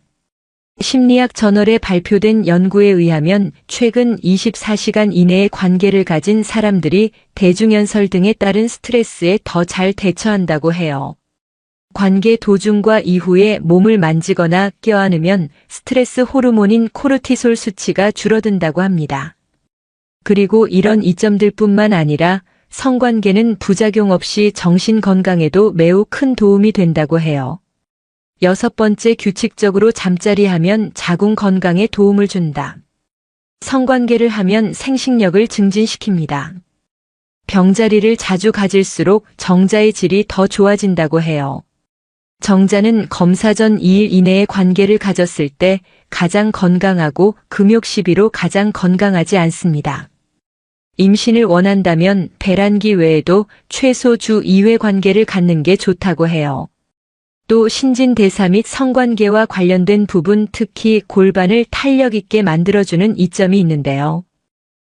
[SPEAKER 1] 심리학 저널에 발표된 연구에 의하면 최근 24시간 이내의 관계를 가진 사람들이 대중연설 등에 따른 스트레스에 더 잘 대처한다고 해요. 관계 도중과 이후에 몸을 만지거나 껴안으면 스트레스 호르몬인 코르티솔 수치가 줄어든다고 합니다. 그리고 이런 이점들뿐만 아니라 성관계는 부작용 없이 정신 건강에도 매우 큰 도움이 된다고 해요. 6번째, 규칙적으로 잠자리 하면 자궁 건강에 도움을 준다. 성관계를 하면 생식력을 증진시킵니다. 병자리를 자주 가질수록 정자의 질이 더 좋아진다고 해요. 정자는 검사 전 2일 이내에 관계를 가졌을 때 가장 건강하고 금욕 시비로 가장 건강하지 않습니다. 임신을 원한다면 배란기 외에도 최소 주 2회 관계를 갖는 게 좋다고 해요. 또 신진대사 및 성관계와 관련된 부분, 특히 골반을 탄력 있게 만들어주는 이점이 있는데요.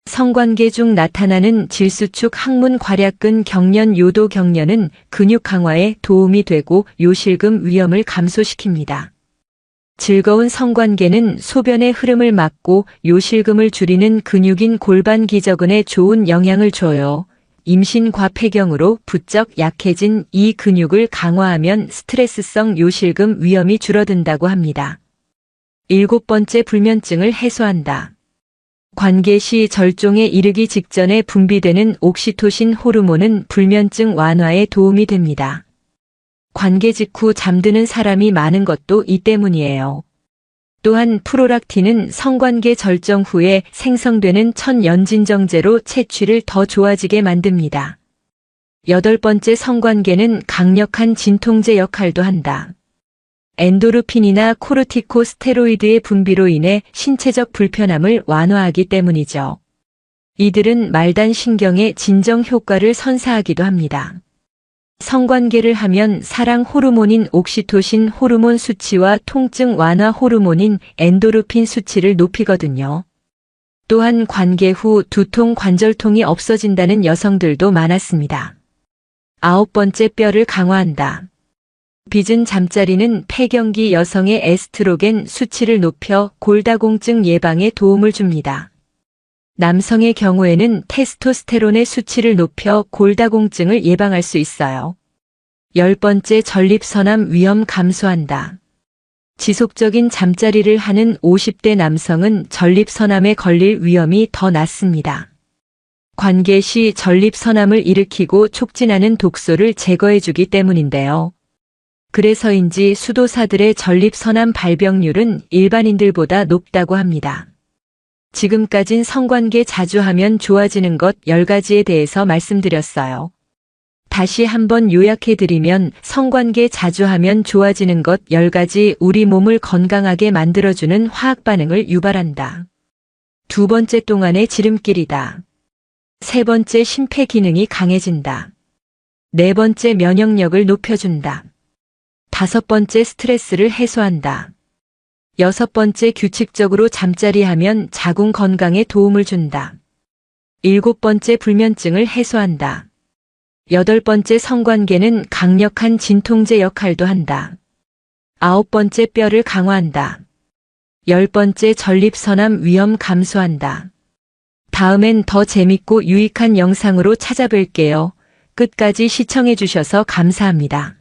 [SPEAKER 1] 성관계 중 나타나는 질수축 항문 괄약근 경련, 요도 경련은 근육 강화에 도움이 되고 요실금 위험을 감소시킵니다. 즐거운 성관계는 소변의 흐름을 막고 요실금을 줄이는 근육인 골반 기저근에 좋은 영향을 줘요. 임신과 폐경으로 부쩍 약해진 이 근육을 강화하면 스트레스성 요실금 위험이 줄어든다고 합니다. 7번째, 불면증을 해소한다. 관계 시 절종에 이르기 직전에 분비되는 옥시토신 호르몬은 불면증 완화에 도움이 됩니다. 관계 직후 잠드는 사람이 많은 것도 이 때문이에요. 또한 프롤락틴은 성관계 절정 후에 생성되는 천연진정제로 채취를 더 좋아지게 만듭니다. 8번째, 성관계는 강력한 진통제 역할도 한다. 엔도르핀이나 코르티코스테로이드의 분비로 인해 신체적 불편함을 완화하기 때문이죠. 이들은 말단 신경의 진정 효과를 선사하기도 합니다. 성관계를 하면 사랑 호르몬인 옥시토신 호르몬 수치와 통증 완화 호르몬인 엔도르핀 수치를 높이거든요. 또한 관계 후 두통, 관절통이 없어진다는 여성들도 많았습니다. 9번째, 뼈를 강화한다. 빚은 잠자리는 폐경기 여성의 에스트로겐 수치를 높여 골다공증 예방에 도움을 줍니다. 남성의 경우에는 테스토스테론의 수치를 높여 골다공증을 예방할 수 있어요. 10번째, 전립선암 위험 감소한다. 지속적인 잠자리를 하는 50대 남성은 전립선암에 걸릴 위험이 더 낮습니다. 관계 시 전립선암을 일으키고 촉진하는 독소를 제거해주기 때문인데요. 그래서인지 수도사들의 전립선암 발병률은 일반인들보다 높다고 합니다. 지금까진 성관계 자주 하면 좋아지는 것 10가지에 대해서 말씀드렸어요. 다시 한번 요약해드리면 성관계 자주 하면 좋아지는 것 10가지, 우리 몸을 건강하게 만들어주는 화학 반응을 유발한다. 2번째, 동안의 지름길이다. 3번째, 심폐 기능이 강해진다. 4번째, 면역력을 높여준다. 5번째, 스트레스를 해소한다. 6번째, 규칙적으로 잠자리 하면 자궁 건강에 도움을 준다. 7번째, 불면증을 해소한다. 8번째, 성관계는 강력한 진통제 역할도 한다. 9번째, 뼈를 강화한다. 10번째, 전립선암 위험 감소한다. 다음엔 더 재밌고 유익한 영상으로 찾아뵐게요. 끝까지 시청해주셔서 감사합니다.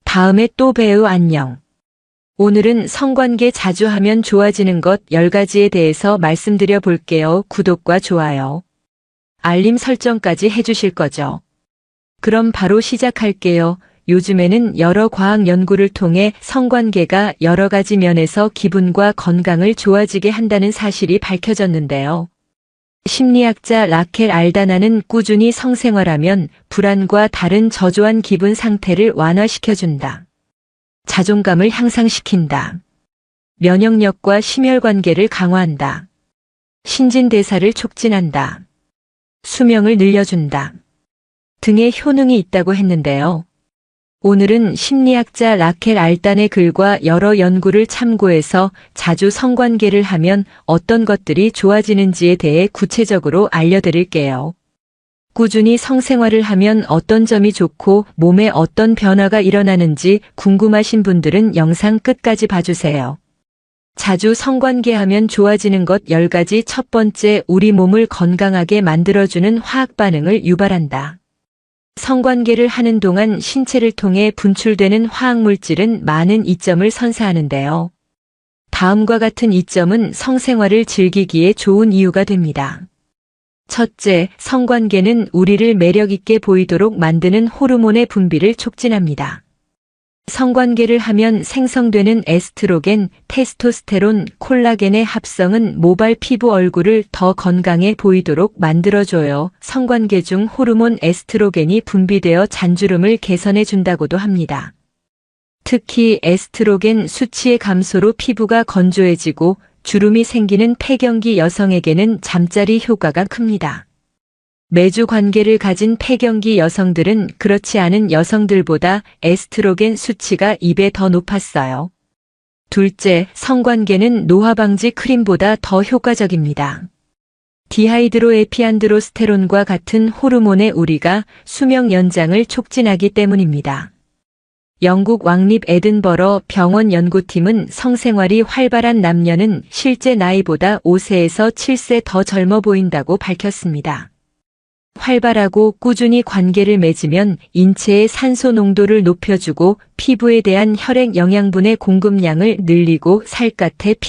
[SPEAKER 1] 다음에 또 봬요. 안녕. 오늘은 성관계 자주 하면 좋아지는 것 10가지에 대해서 말씀드려 볼게요. 구독과 좋아요, 알림 설정까지 해주실 거죠? 그럼 바로 시작할게요. 요즘에는 여러 과학 연구를 통해 성관계가 여러 가지 면에서 기분과 건강을 좋아지게 한다는 사실이 밝혀졌는데요. 심리학자 라켈 알다나는 꾸준히 성생활하면 불안과 다른 저조한 기분 상태를 완화시켜준다. 자존감을 향상시킨다. 면역력과 심혈관계를 강화한다. 신진대사를 촉진한다. 수명을 늘려준다. 등의 효능이 있다고 했는데요. 오늘은 심리학자 라켈 알단의 글과 여러 연구를 참고해서 자주 성관계를 하면 어떤 것들이 좋아지는지에 대해 구체적으로 알려드릴게요. 꾸준히 성생활을 하면 어떤 점이 좋고 몸에 어떤 변화가 일어나는지 궁금하신 분들은 영상 끝까지 봐주세요. 자주 성관계하면 좋아지는 것 10가지. 첫 번째, 우리 몸을 건강하게 만들어주는 화학 반응을 유발한다. 성관계를 하는 동안 신체를 통해 분출되는 화학물질은 많은 이점을 선사하는데요. 다음과 같은 이점은 성생활을 즐기기에 좋은 이유가 됩니다. 첫째, 성관계는 우리를 매력있게 보이도록 만드는 호르몬의 분비를 촉진합니다. 성관계를 하면 생성되는 에스트로겐, 테스토스테론, 콜라겐의 합성은 모발 피부 얼굴을 더 건강해 보이도록 만들어줘요. 성관계 중 호르몬 에스트로겐이 분비되어 잔주름을 개선해 준다고도 합니다. 특히 에스트로겐 수치의 감소로 피부가 건조해지고 주름이 생기는 폐경기 여성에게는 잠자리 효과가 큽니다. 매주 관계를 가진 폐경기 여성들은 그렇지 않은 여성들보다 에스트로겐 수치가 2배 더 높았어요. 둘째, 성관계는 노화 방지 크림보다 더 효과적입니다. 디하이드로에피안드로스테론과 같은 호르몬의 우리가 수명 연장을 촉진하기 때문입니다. 영국 왕립 에든버러 병원 연구팀은 성생활이 활발한 남녀는 실제 나이보다 5세에서 7세 더 젊어 보인다고 밝혔습니다. 활발하고 꾸준히 관계를 맺으면 인체의 산소 농도를 높여주고 피부에 대한 혈액 영양분의 공급량을 늘리고 살갗의